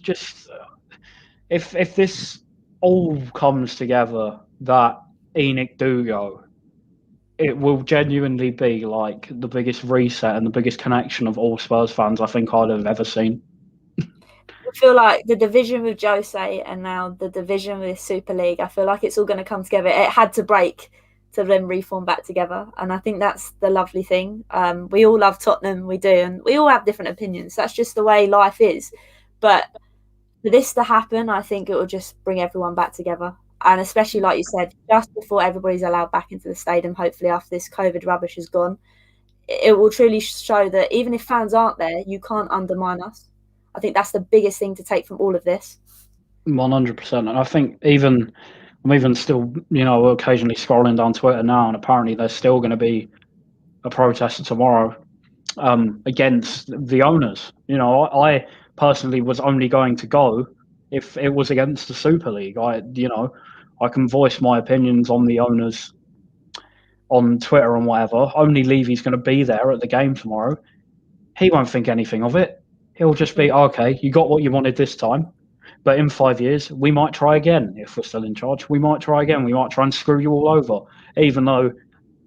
Just... If this all comes together, that Enoch do go, it will genuinely be like the biggest reset and the biggest connection of all Spurs fans I think I'd have ever seen. I feel like the division with Jose and now the division with Super League, I feel like it's all going to come together. It had to break to then reform back together. And I think that's the lovely thing. We all love Tottenham, we do, and we all have different opinions. That's just the way life is. But for this to happen, I think it will just bring everyone back together. And especially, like you said, just before everybody's allowed back into the stadium, hopefully after this COVID rubbish is gone, it will truly show that even if fans aren't there, you can't undermine us. I think that's the biggest thing to take from all of this. 100%. And I think I'm even still, occasionally scrolling down Twitter now, and apparently there's still going to be a protest tomorrow against the owners. I personally was only going to go if it was against the Super League. I can voice my opinions on the owners on Twitter and whatever. Only Levy's going to be there at the game tomorrow. He won't think anything of it. He'll just be, okay, you got what you wanted this time, but in 5 years, we might try again. If we're still in charge, we might try again. We might try and screw you all over, even though,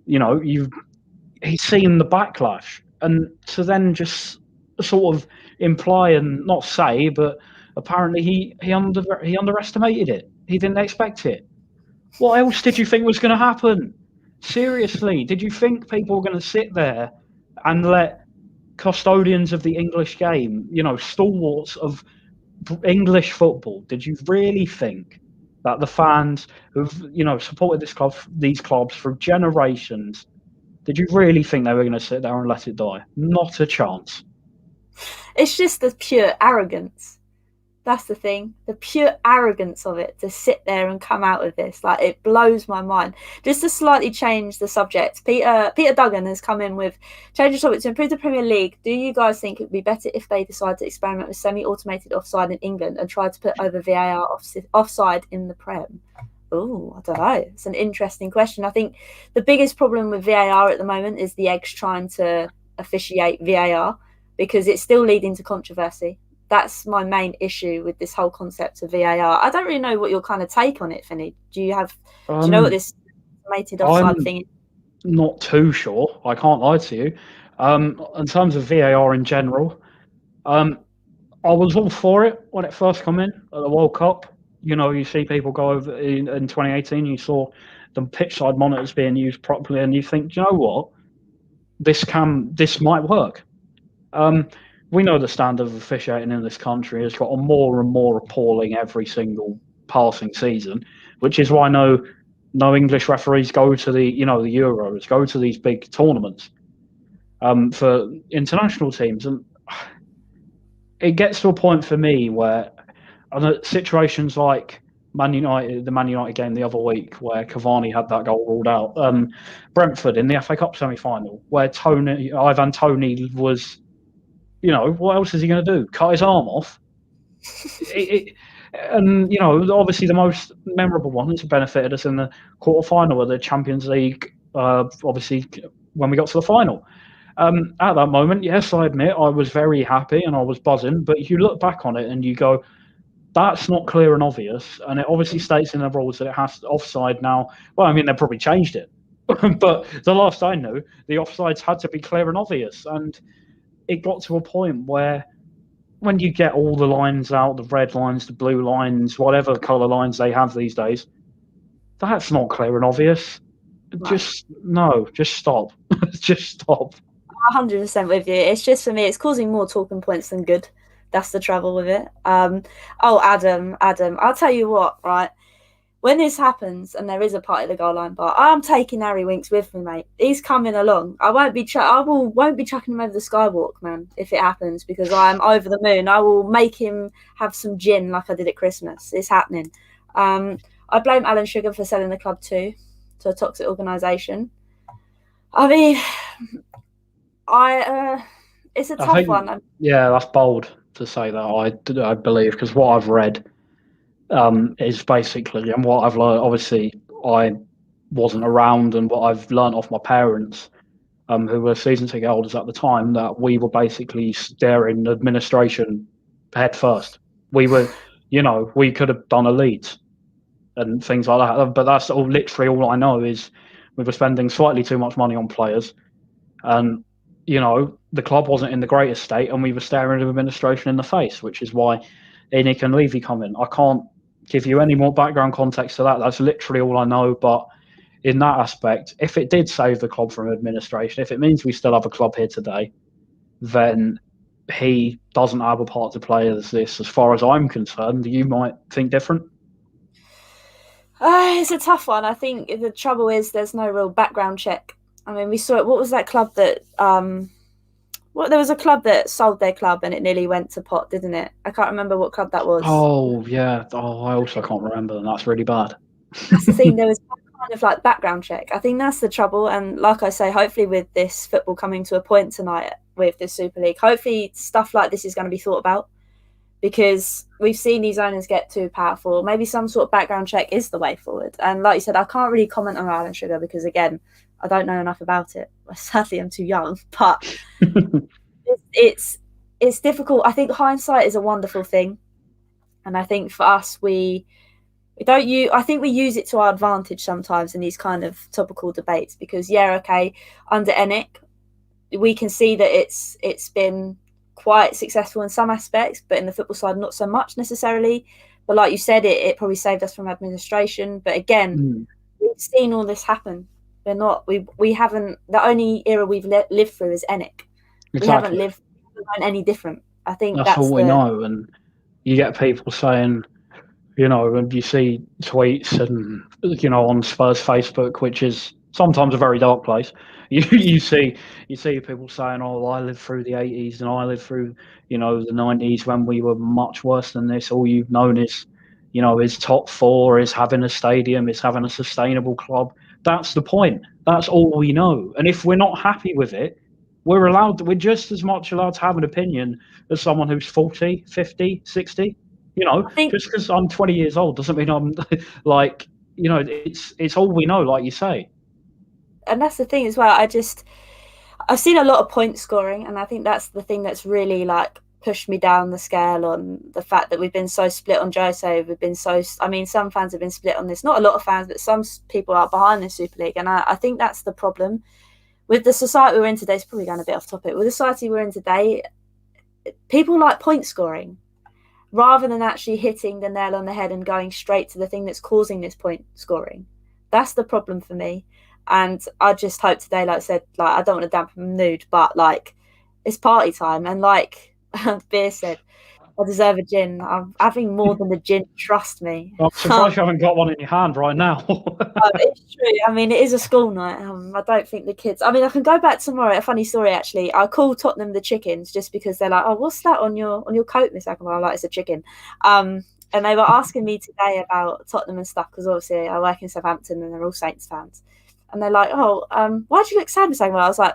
he's seen the backlash. And to then just sort of imply and not say, but apparently he underestimated it. He didn't expect it. What else did you think was going to happen? Seriously, did you think people were going to sit there and let custodians of the English game, stalwarts of English football, did you really think that the fans who've supported these clubs for generations, did you really think they were going to sit there and let it die? Not a chance. It's just the pure arrogance. That's the thing, the pure arrogance of it, to sit there and come out with this. Like, it blows my mind. Just to slightly change the subject, Peter Duggan has come in with change the topic to improve the Premier League. Do you guys think it would be better if they decide to experiment with semi-automated offside in England and try to put over VAR offside in the Prem? Oh, I don't know. It's an interesting question. I think the biggest problem with VAR at the moment is the Eggs trying to officiate VAR, because it's still leading to controversy. That's my main issue with this whole concept of VAR. I don't really know what your kind of take on it, Finney. Do you know what this automated offside thing is? Not too sure. I can't lie to you. In terms of VAR in general, I was all for it when it first came in at the World Cup. You see people go over in 2018. You saw the pitch side monitors being used properly, and you think, do you know what? This might work. We know the standard of officiating in this country has got more and more appalling every single passing season, which is why no English referees go to the the Euros, go to these big tournaments for international teams, and it gets to a point for me where situations like the Man United game the other week, where Cavani had that goal ruled out, Brentford in the FA Cup semi-final, where Ivan Toney was. What else is he going to do? Cut his arm off? And obviously the most memorable one that's benefited us in the quarter-final of the Champions League, obviously when we got to the final. At that moment, yes, I admit I was very happy and I was buzzing, but you look back on it and you go, that's not clear and obvious, and it obviously states in the rules that it has to offside now. Well, I mean, they probably changed it, but the last I knew, the offsides had to be clear and obvious, and it got to a point where when you get all the lines out, the red lines, the blue lines, whatever colour lines they have these days, that's not clear and obvious. Right. Just stop. Just stop. 100% with you. It's just, for me, it's causing more talking points than good. That's the trouble with it. Adam, I'll tell you what, right? When this happens and there is a party at the goal line bar, I'm taking Harry Winks with me, mate. He's coming along. I won't be chucking him over the skywalk, man, if it happens, because I'm over the moon. I will make him have some gin like I did at Christmas. It's happening. I blame Alan Sugar for selling the club to a toxic organisation. I mean, it's a tough one. Yeah, that's bold to say that. I believe, because what I've read is basically, and what I've learned, obviously I wasn't around, and what I've learned off my parents, who were season ticket holders at the time, that we were basically staring administration head first. We were, we could have done a Leeds and things like that, but that's literally all I know is we were spending slightly too much money on players, and the club wasn't in the greatest state, and we were staring the administration in the face, which is why Enoch and Levy come in. I can't give you any more background context to that. That's literally all I know. But in that aspect, if it did save the club from administration, if it means we still have a club here today, then he doesn't have a part to play as this, as far as I'm concerned. You might think different. It's a tough one. I think the trouble is there's no real background check. I mean, we saw it. What was that club that there was a club that sold their club and it nearly went to pot, didn't it? I can't remember what club that was. Oh, yeah. Oh, I also can't remember, and that's really bad. That's the thing. There was kind of like background check. I think that's the trouble. And like I say, hopefully with this football coming to a point tonight with this Super League, hopefully stuff like this is going to be thought about, because we've seen these owners get too powerful. Maybe some sort of background check is the way forward. And like you said, I can't really comment on Alan Sugar because, again, I don't know enough about it. Sadly, I'm too young, but it's difficult. I think hindsight is a wonderful thing, and I think for us, I think we use it to our advantage sometimes in these kind of topical debates, because under Enoch, we can see that it's been quite successful in some aspects, but in the football side, not so much necessarily. But like you said, it probably saved us from administration. But again, we've seen all this happen. We haven't. The only era we've lived through is Enoch. Exactly. We haven't lived any different. I think that's all we know. And you get people saying, you know, and you see tweets and, you know, on Spurs Facebook, which is sometimes a very dark place. You see people saying, "Oh, I lived through the '80s and I lived through, you know, the '90s when we were much worse than this. All you've known is, you know, is top four, is having a stadium, is having a sustainable club. That's the point. That's all we know. And if we're not happy with it, we're just as much allowed to have an opinion as someone who's 40, 50, 60. You know, I think, just because I'm 20 years old doesn't mean I'm like, you know, it's all we know, like you say. and that's the thing as well. I've seen a lot of point scoring, and I think that's the thing that's really like pushed me down the scale on the fact that we've been so split on Jose. We've been so, I mean, some fans have been split on this. Not a lot of fans, but some people are behind the Super League, and I think that's the problem with the society we're in today. It's probably going a bit off topic. With the society we're in today, people like point scoring rather than actually hitting the nail on the head and going straight to the thing that's causing this point scoring. That's the problem for me. And I just hope today, like I said, like I don't want to dampen the mood, but like it's party time. And like Beer said, I deserve a gin. I'm having more than the gin, trust me. I'm surprised you haven't got one in your hand right now. It's true. I mean, it is a school night. I don't think the kids. I mean, I can go back tomorrow. A funny story, actually. I call Tottenham the chickens just because they're like, "Oh, what's that on your coat, Miss Ackerman?" I'm like, "It's a chicken." And they were asking me today about Tottenham and stuff because obviously I work in Southampton and they're all Saints fans. And they're like, "Oh, why do you look sad, Miss Ackerman?" I was like,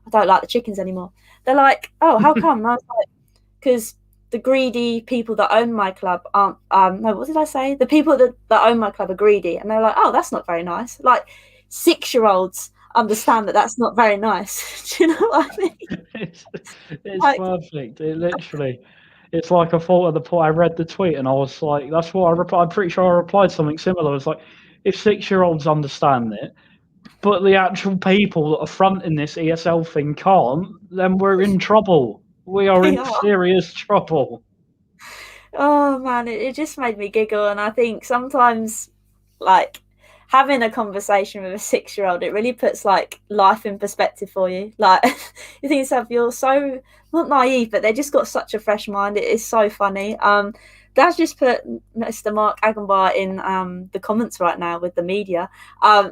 "I don't like the chickens anymore." They're like, "Oh, how come?" And I was like, "Because the greedy people that own my club aren't no, what did I say? The people that own my club are greedy." And they're like, "Oh, that's not very nice." Like 6-year-olds understand that that's not very nice. Do you know what I mean? It's Like, perfect. It literally, it's like I thought at the point I read the tweet and I was like, that's what I replied. I'm pretty sure I replied something similar. It's like, if 6-year-olds understand it, but the actual people that are fronting this ESL thing can't, then we're in trouble. We are they in are. serious trouble. Oh man, it just made me giggle. And I think sometimes like having a conversation with a 6-year-old, it really puts like life in perspective for you. Like you think yourself, you're so not naive, but they just got such a fresh mind. It is so funny. That's just put Mr. Mark Agenbar in the comments right now with the media.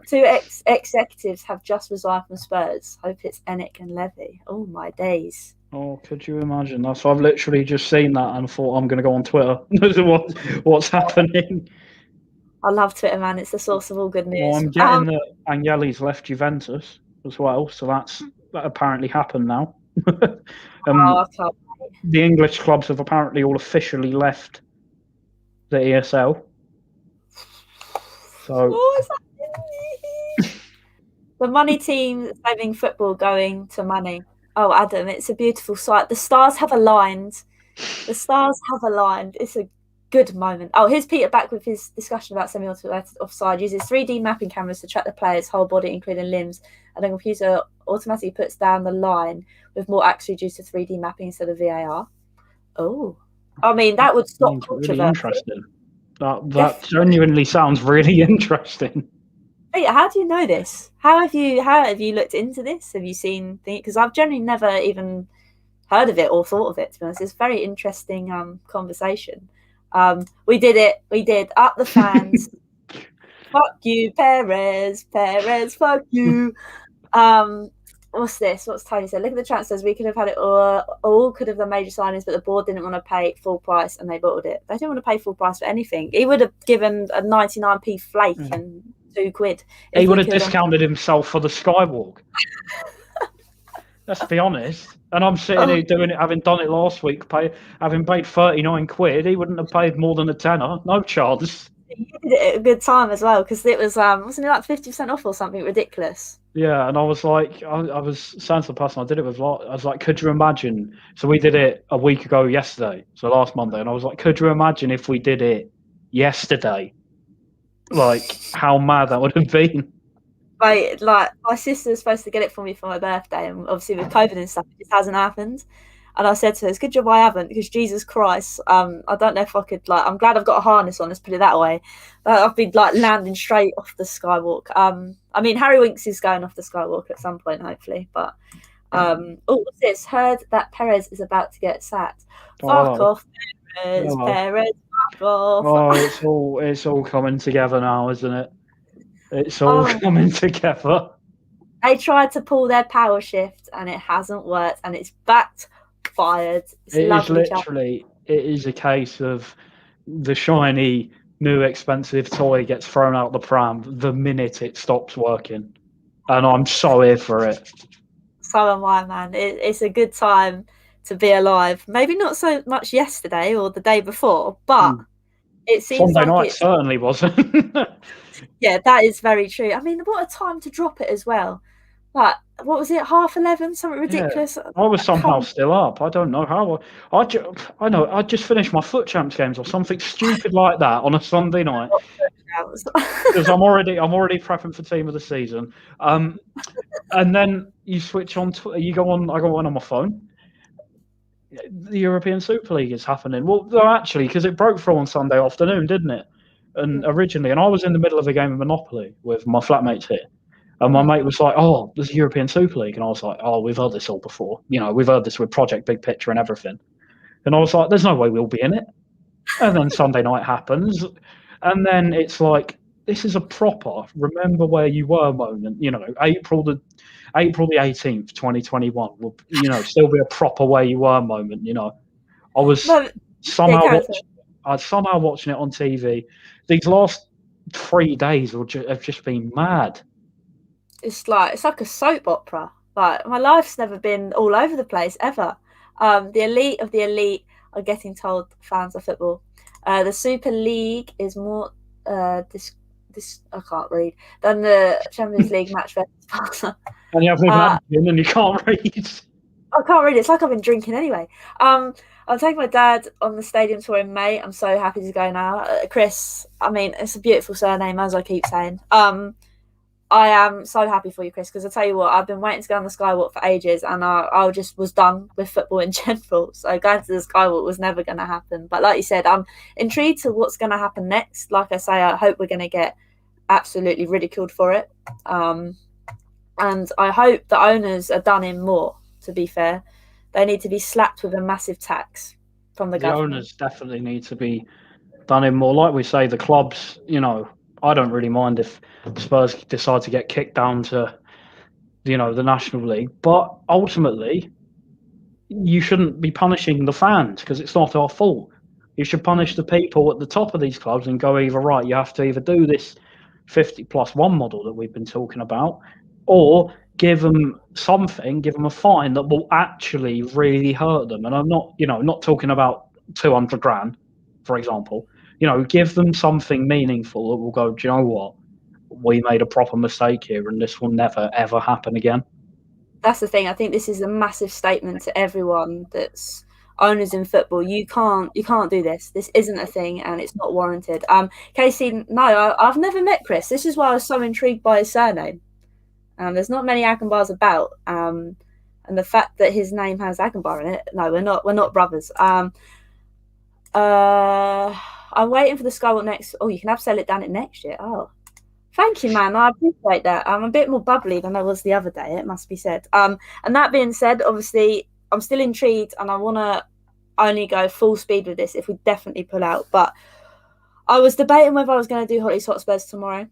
Two executives have just resigned from Spurs. Hope it's Enick and Levy. Oh my days. Oh, could you imagine that? So I've literally just seen that and thought I'm going to go on Twitter. What's happening? I love Twitter, man. It's the source of all good Well, news. I'm getting that Agnelli's left Juventus as well, so that apparently happened now. Oh, I can't. The English clubs have apparently all officially left the ESL. So Oh, is that the money team saving football going to money? Oh, Adam, it's a beautiful sight. The stars have aligned. The stars have aligned. It's a good moment. Oh, here's Peter back with his discussion about semi-automated offside. Uses 3D mapping cameras to track the player's whole body, including limbs, and the computer automatically puts down the line with more accuracy due to 3D mapping instead of VAR. Oh, I mean that would stop controversy. Really interesting. That genuinely sounds really interesting. Hey, how do you know this? How have you looked into this? Have you seen things? Because I've generally never even heard of it or thought of it. To be honest, it's a very interesting conversation. We did it. We did up the fans. Fuck you, Perez. Perez, fuck you. What's this? What's Tony said? Look at the transfers. We could have had it all could have done major signings, but the board didn't want to pay full price and they bottled it. They didn't want to pay full price for anything. He would have given a 99p flake and £2. He would have discounted himself for the Skywalk. Let's be honest. And I'm sitting here doing it, having done it last week, having paid £39. He wouldn't have paid more than a tenner. No chance. He did it at a good time as well because it was wasn't it like 50% off or something ridiculous? Yeah, and I was like, I was saying to the person I did it with, I was like, could you imagine? So we did it a week ago yesterday, so last Monday, and I was like, could you imagine if we did it yesterday? Like, how mad that would have been. Like my sister was supposed to get it for me for my birthday, and obviously with COVID and stuff, it just hasn't happened. And I said to her, "It's good job I haven't, because Jesus Christ, I don't know if I could. Like, I'm glad I've got a harness on. Let's put it that way. I've been like landing straight off the skywalk. I mean, Harry Winks is going off the skywalk at some point, hopefully. But what's this? Heard that Perez is about to get sacked. Fuck off, Perez. Perez, off. Oh, it's all coming together now, isn't it? It's all Oh, coming together. they tried to pull their power shift and it hasn't worked, and it's backfired. It's It is lovely, chat. literally, it is a case of the shiny, new, expensive toy gets thrown out the pram the minute it stops working. And I'm so here for it. So am I, man. It's a good time to be alive. Maybe not so much yesterday or the day before, but it seems Sunday like night it's. certainly wasn't. Yeah, that is very true. I mean, what a time to drop it as well. Like, what was it, 11:30? Something Yeah, ridiculous. I was somehow Come still up. I don't know how. I know I just finished my foot champs games or something stupid like that on a Sunday night on. because I'm already prepping for team of the season. And then you switch on. You go on. I go on my phone. The European Super League is happening. Well, no, actually, because it broke through on Sunday afternoon, didn't it? And originally, and I was in the middle of a game of Monopoly with my flatmates here. And my mate was like, "Oh, there's a European Super League," and I was like, "Oh, we've heard this all before. You know, we've heard this with Project Big Picture and everything." And I was like, "There's no way we'll be in it." And then Sunday night happens, and then it's like, "This is a proper remember where you were moment." You know, April the 18th, 2021 will, still be a proper where you were moment. You know, I was No, yeah, somehow character. watching it on TV. These last 3 days have just been mad. It's like a soap opera. Like, my life's never been all over the place ever. The elite of the elite are getting told fans of football. The Super League is more this I can't read than the Champions League match versus Barca. And you have the imagine and you can't read. I can't read it. It's like I've been drinking anyway. I'll take my dad on the stadium tour in May. I'm so happy to go now. Chris, I mean, it's a beautiful surname, as I keep saying. I am so happy for you, Chris, because I tell you what, I've been waiting to go on the Skywalk for ages, and I just was done with football in general. So going to the Skywalk was never going to happen. But like you said, I'm intrigued to what's going to happen next. Like I say, I hope we're going to get absolutely ridiculed for it. And I hope the owners are done in more, to be fair. They need to be slapped with a massive tax from the government. Owners definitely need to be done in more. Like we say, the clubs, I don't really mind if Spurs decide to get kicked down to, the National League. But ultimately, you shouldn't be punishing the fans because it's not our fault. You should punish the people at the top of these clubs and go either right. You have to either do this 50+1 model that we've been talking about, or give them something, give them a fine that will actually really hurt them. And I'm not talking about 200 grand, for example. Give them something meaningful that will go, do you know what? We made a proper mistake here and this will never, ever happen again. That's the thing. I think this is a massive statement to everyone that's owners in football. You can't do this. This isn't a thing and it's not warranted. Casey, no, I've never met Chris. This is why I was so intrigued by his surname. There's not many Akenbars about. And the fact that his name has Akenbar in it, no, we're not brothers. I'm waiting for the Skywalk next. Oh, you can have Sell It Down it next year. Oh, thank you, man. I appreciate that. I'm a bit more bubbly than I was the other day, it must be said. And that being said, obviously, I'm still intrigued and I want to only go full speed with this if we definitely pull out. But I was debating whether I was going to do Hollie's Hotspurs tomorrow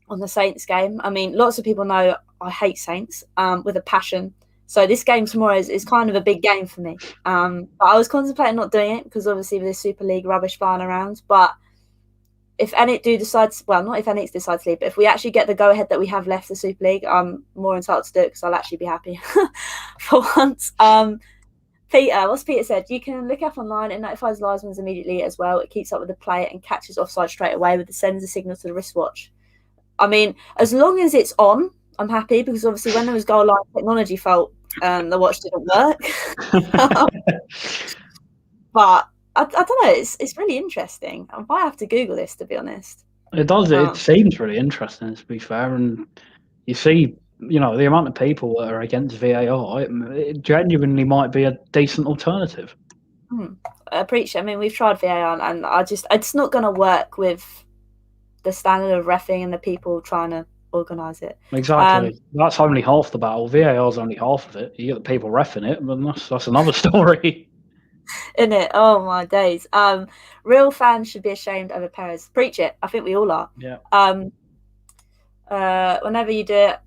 on the Saints game. I mean, lots of people know I hate Saints with a passion. So this game tomorrow is kind of a big game for me. But I was contemplating not doing it because obviously with this Super League rubbish flying around. But if Ennick not if Ennick decides to leave, but if we actually get the go-ahead that we have left the Super League, I'm more entitled to do it because I'll actually be happy for once. Peter, what's Peter said? You can look up online. It notifies linesmen immediately as well. It keeps up with the play and catches offside straight away with the sends a signal to the wristwatch. I mean, as long as it's on, I'm happy because obviously when there was goal line technology fault, the watch didn't work. But I don't know. It's really interesting. I might have to Google this, to be honest. It does. It seems really interesting, to be fair. And you see, the amount of people that are against VAR, it genuinely might be a decent alternative. I appreciate. I mean, we've tried VAR, and it's not going to work with the standard of reffing and the people trying to organise it. Exactly. That's only half the battle. VAR is only half of it. You get the people reffing it, but that's another story. In it. Oh my days. Real fans should be ashamed over Perez. Preach it. I think we all are. Yeah. Whenever you do it,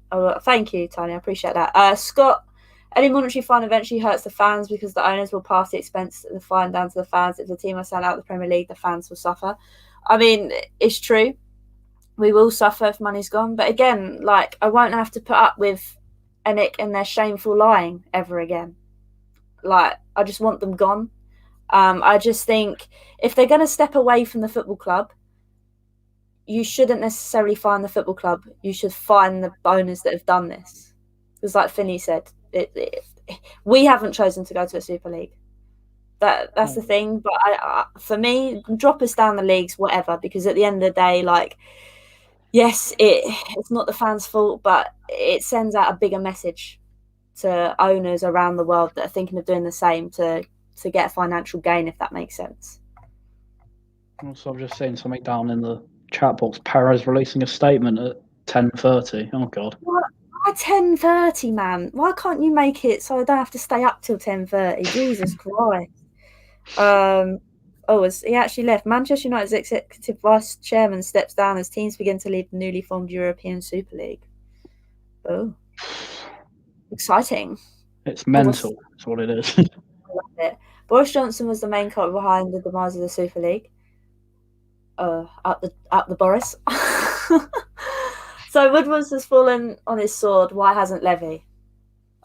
thank you, Tony. I appreciate that. Scott, any monetary fine eventually hurts the fans because the owners will pass the expense of the fine down to the fans. If the team are sent out of the Premier League, the fans will suffer. I mean, it's true. We will suffer if money's gone. But again, like, I won't have to put up with ENIC and their shameful lying ever again. Like, I just want them gone. I just think if they're going to step away from the football club, you shouldn't necessarily fine the football club. You should fine the owners that have done this. Because like Finney said, we haven't chosen to go to a Super League. That's the thing. But for me, drop us down the leagues, whatever. Because at the end of the day, like, yes, it's not the fans' fault, but it sends out a bigger message to owners around the world that are thinking of doing the same to get a financial gain, if that makes sense. Also, I've just seen something down in the chat box. Perez releasing a statement at 10:30. Oh God. What? Why 10:30, man? Why can't you make it so I don't have to stay up till 10:30? Jesus Christ. He actually left. Manchester United's executive vice chairman steps down as teams begin to leave the newly formed European Super League. Oh, exciting! It's mental. That's what it is. I love it. Boris Johnson was the main culprit behind the demise of the Super League. Up the Boris. So Woodwards has fallen on his sword. Why hasn't Levy?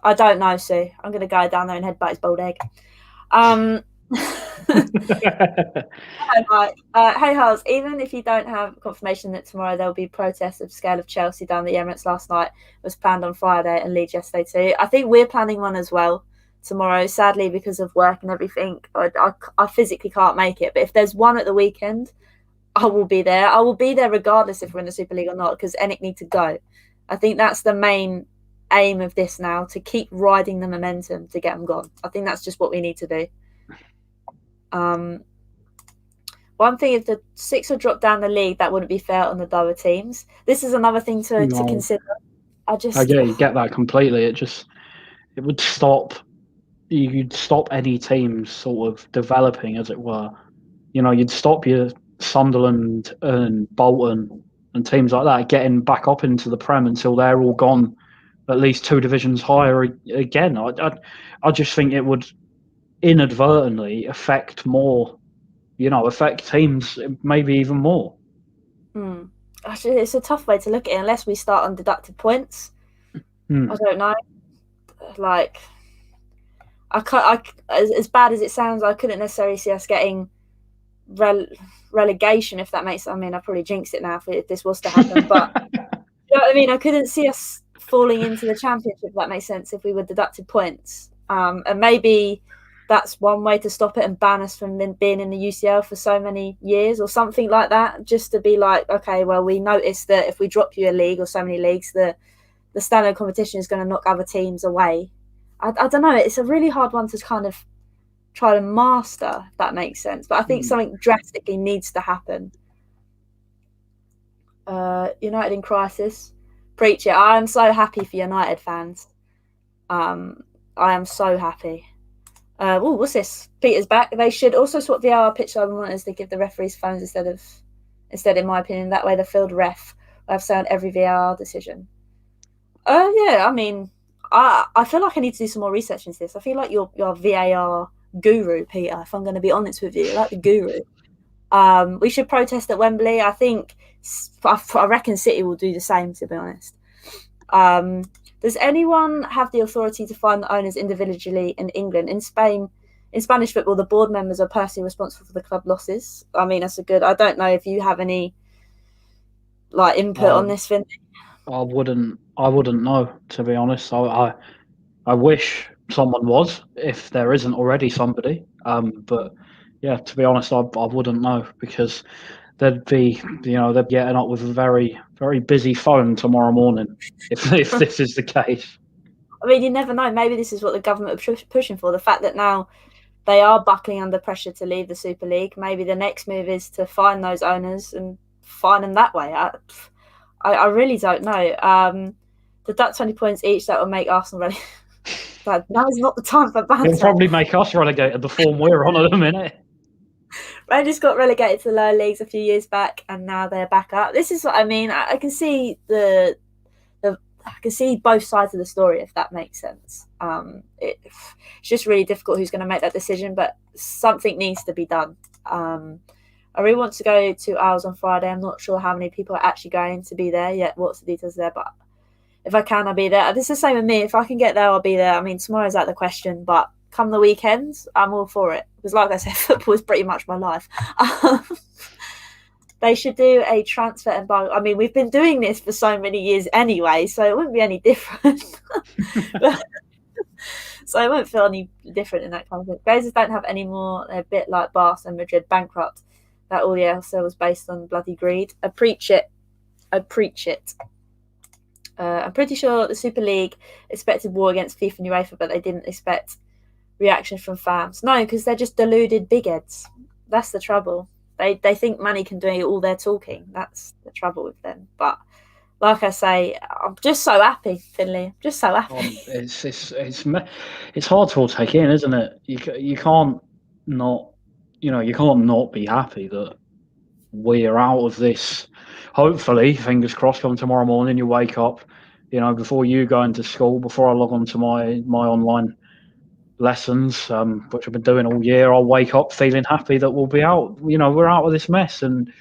I don't know, Sue. I'm going to go down there and headbutt his bald egg. Hey, Hals, even if you don't have confirmation that tomorrow there will be protests of scale of Chelsea down the Emirates last night was planned on Friday and Leeds yesterday too. I think we're planning one as well tomorrow. Sadly, because of work and everything, I physically can't make it. But if there's one at the weekend, I will be there. I will be there regardless if we're in the Super League or not, because ENIC need to go. I think that's the main aim of this now, to keep riding the momentum to get them gone. I think that's just what we need to do. One thing, if the Six would drop down the league, that wouldn't be fair on the lower teams. This is another thing to consider. You get that completely. It would stop. You'd stop any teams sort of developing, as it were. You know, you'd stop your Sunderland and Bolton and teams like that getting back up into the Prem until they're all gone at least 2 divisions higher again. I just think it would inadvertently affect teams maybe even more. It's a tough way to look at it unless we start on deducted points. I don't know. Like, as bad as it sounds, I couldn't necessarily see us getting relegation, if that makes. I mean, I probably jinxed it now if this was to happen, but you know what I mean. I couldn't see us falling into the Championship, if that makes sense, if we were deducted points. And maybe that's one way to stop it and ban us from being in the UCL for so many years or something like that, just to be like, okay, well, we noticed that if we drop you a league or so many leagues, the standard competition is going to knock other teams away. I don't know. It's a really hard one to kind of try to master, if that makes sense. But I think something drastically needs to happen. United in crisis. Preach it. I am so happy for United fans. I am so happy. What's this? Peter's back. They should also swap VAR pitch side monitors to give the referees phones instead, in my opinion. That way the field ref will have say on every VAR decision. Yeah, I mean, I feel like I need to do some more research into this. I feel like you're VAR guru, Peter, if I'm going to be honest with you, like the guru. We should protest at Wembley. I reckon City will do the same, to be honest. Does anyone have the authority to fine the owners individually in England? In Spain, in Spanish football, the board members are personally responsible for the club losses. I mean, that's I don't know if you have any input on this, Finn. I wouldn't know, to be honest. I wish someone was, if there isn't already somebody. But yeah, to be honest, I wouldn't know, because they'd be getting up with a very, very busy phone tomorrow morning if this is the case. I mean, you never know. Maybe this is what the government are pushing for. The fact that now they are buckling under pressure to leave the Super League. Maybe the next move is to fine those owners and fine them that way. I really don't know. Deduct 20 points each. That will make Arsenal ready. Like, now is not the time for banter. It'll probably make us relegated the form we're on at the minute. Rangers got relegated to the lower leagues a few years back, and now they're back up. This is what I mean. I can see I can see both sides of the story, if that makes sense. It's just really difficult who's going to make that decision, but something needs to be done. I really want to go to Isles on Friday. I'm not sure how many people are actually going to be there yet. What's the details there? But if I can, I'll be there. This is the same with me. If I can get there, I'll be there. I mean, tomorrow's out of the question, but come the weekends, I'm all for it. Because like I said, football is pretty much my life. They should do a transfer embargo. I mean, we've been doing this for so many years anyway, so it wouldn't be any different. So I won't feel any different in that kind of thing. Glazers don't have any more. They're a bit like Barca and Madrid, bankrupt. That all the else was based on bloody greed. I preach it. I'm pretty sure the Super League expected war against FIFA and UEFA, but they didn't expect reaction from fans. No, because they're just deluded big heads. That's the trouble. They think money can do all their talking. That's the trouble with them. But like I say, I'm just so happy, Finley. I'm just so happy. It's hard to all take in, isn't it? You can't not, you can't not be happy that we are out of this. Hopefully, fingers crossed, come tomorrow morning, you wake up, before you go into school, before I log on to my online lessons, which I've been doing all year, I'll wake up feeling happy that we'll be out. We're out of this mess, and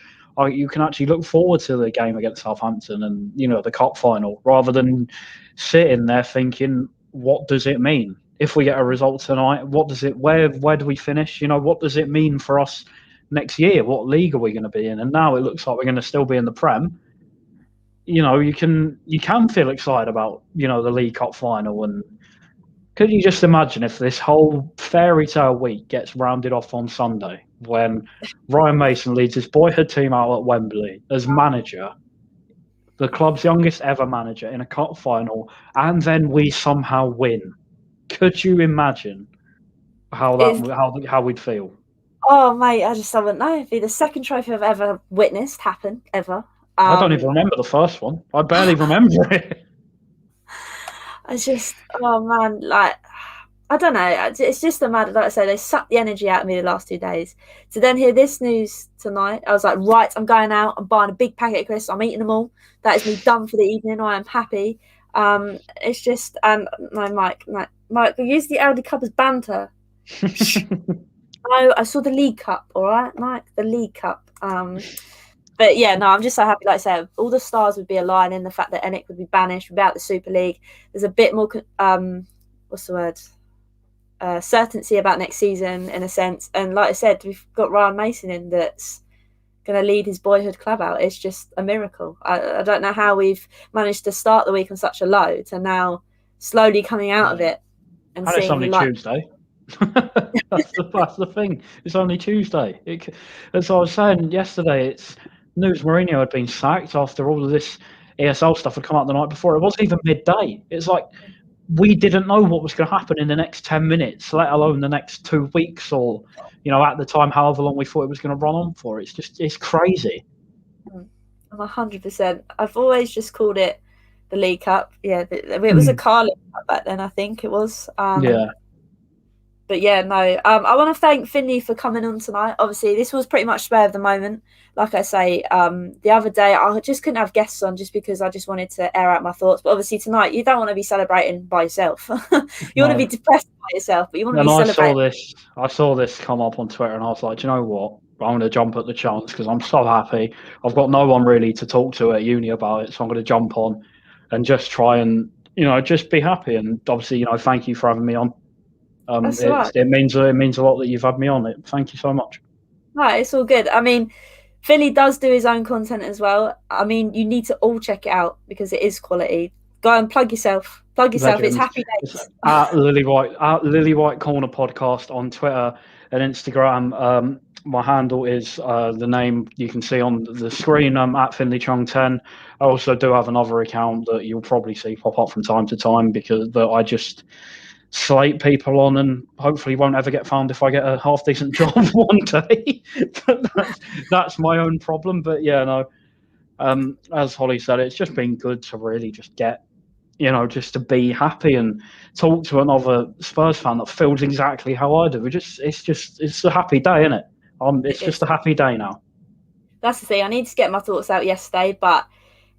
you can actually look forward to the game against Southampton and the cup final, rather than sitting there thinking, what does it mean if we get a result tonight? Where do we finish? What does it mean for us next year? What league are we going to be in? And now it looks like we're going to still be in the Prem. You can feel excited about the League Cup final. And could you just imagine if this whole fairy tale week gets rounded off on Sunday, when Ryan Mason leads his boyhood team out at Wembley as manager, the club's youngest ever manager, in a cup final, and then we somehow win? Could you imagine how we'd feel? Oh, mate, I wouldn't know. It'd be the second trophy I've ever witnessed happen, ever. I don't even remember the first one. I barely remember it. It's just, oh man, like, I don't know. It's just a matter, like I say, they sucked the energy out of me the last 2 days. To then hear this news tonight, I was like, right, I'm going out. I'm buying a big packet of crisps. I'm eating them all. That is me done for the evening. I am happy. It's just, no, Mike, use the Audi Cup as banter. No, I saw the League Cup, all right, Mike? The League Cup. But yeah, no, I'm just so happy. Like I said, all the stars would be aligning. The fact that Enoch would be banished without the Super League. There's a bit more, what's the word? Certainty about next season, in a sense. And like I said, we've got Ryan Mason in that's going to lead his boyhood club out. It's just a miracle. I don't know how we've managed to start the week on such a low to now slowly coming out of it. And it's only Tuesday. That's the thing. It's only Tuesday. As I was saying yesterday, it's news Mourinho had been sacked after all of this ESL stuff had come out the night before. It wasn't even midday. It's like we didn't know what was going to happen in the next 10 minutes, let alone the next 2 weeks or, at the time, however long we thought it was going to run on for. It's crazy. I'm 100%. I've always just called it the League Cup. Yeah, it was a Carling Cup back then, I think it was. Yeah. But yeah, no. I want to thank Finley for coming on tonight. Obviously, this was pretty much spur of the moment. Like I say, the other day I just couldn't have guests on just because I just wanted to air out my thoughts. But obviously tonight you don't want to be celebrating by yourself. You want to be depressed by yourself, but you want to be celebrating. I saw this come up on Twitter, and I was like, do you know what? I'm going to jump at the chance because I'm so happy. I've got no one really to talk to at uni about it, so I'm going to jump on and just try and just be happy. And obviously, thank you for having me on. It means a lot that you've had me on. Thank you so much. No, it's all good. I mean, Philly does do his own content as well. I mean, you need to all check it out because it is quality. Go and plug yourself. Legend. It's happy days. It's at Lily White Corner Podcast on Twitter and Instagram. My handle is the name you can see on the screen. At Finley Chung 10. I also do have another account that you'll probably see pop up from time to time because I just slate people on and hopefully won't ever get found if I get a half decent job one day. But that's my own problem. But yeah, no. As Hollie said, it's just been good to really just get just to be happy and talk to another Spurs fan that feels exactly how I do. It's a happy day, isn't it? It's just a happy day now. That's the thing. I need to get my thoughts out yesterday, but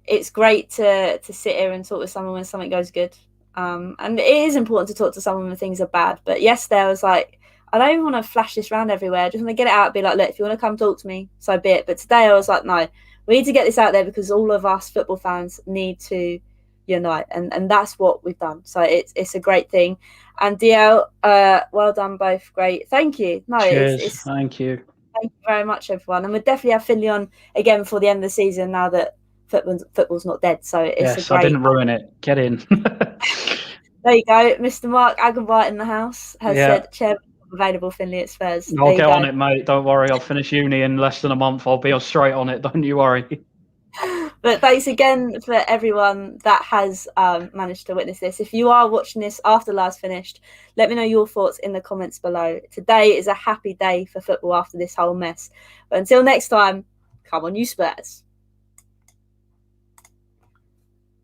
it's great to sit here and talk to someone when something goes good. And it is important to talk to someone when things are bad. But yesterday I was like, I don't even want to flash this around everywhere. I just want to get it out and be like, look, if you want to come talk to me, so be it. But today I was like, no, we need to get this out there because all of us football fans need to unite. And that's what we've done. So it's a great thing. And DL, well done both. Great. Thank you. No, Cheers. Thank you. Thank you very much, everyone. And we'll definitely have Finley on again before the end of the season now that football's not dead. So it's a great... I didn't ruin it. Get in. There you go. Mr. Mark Agenbright in the house has said chairman available Finley at Spurs. I'll get on it, mate. Don't worry. I'll finish uni in less than a month. I'll be straight on it. Don't you worry. But thanks again for everyone that has managed to witness this. If you are watching this after last finished, let me know your thoughts in the comments below. Today is a happy day for football after this whole mess. But until next time, come on you Spurs.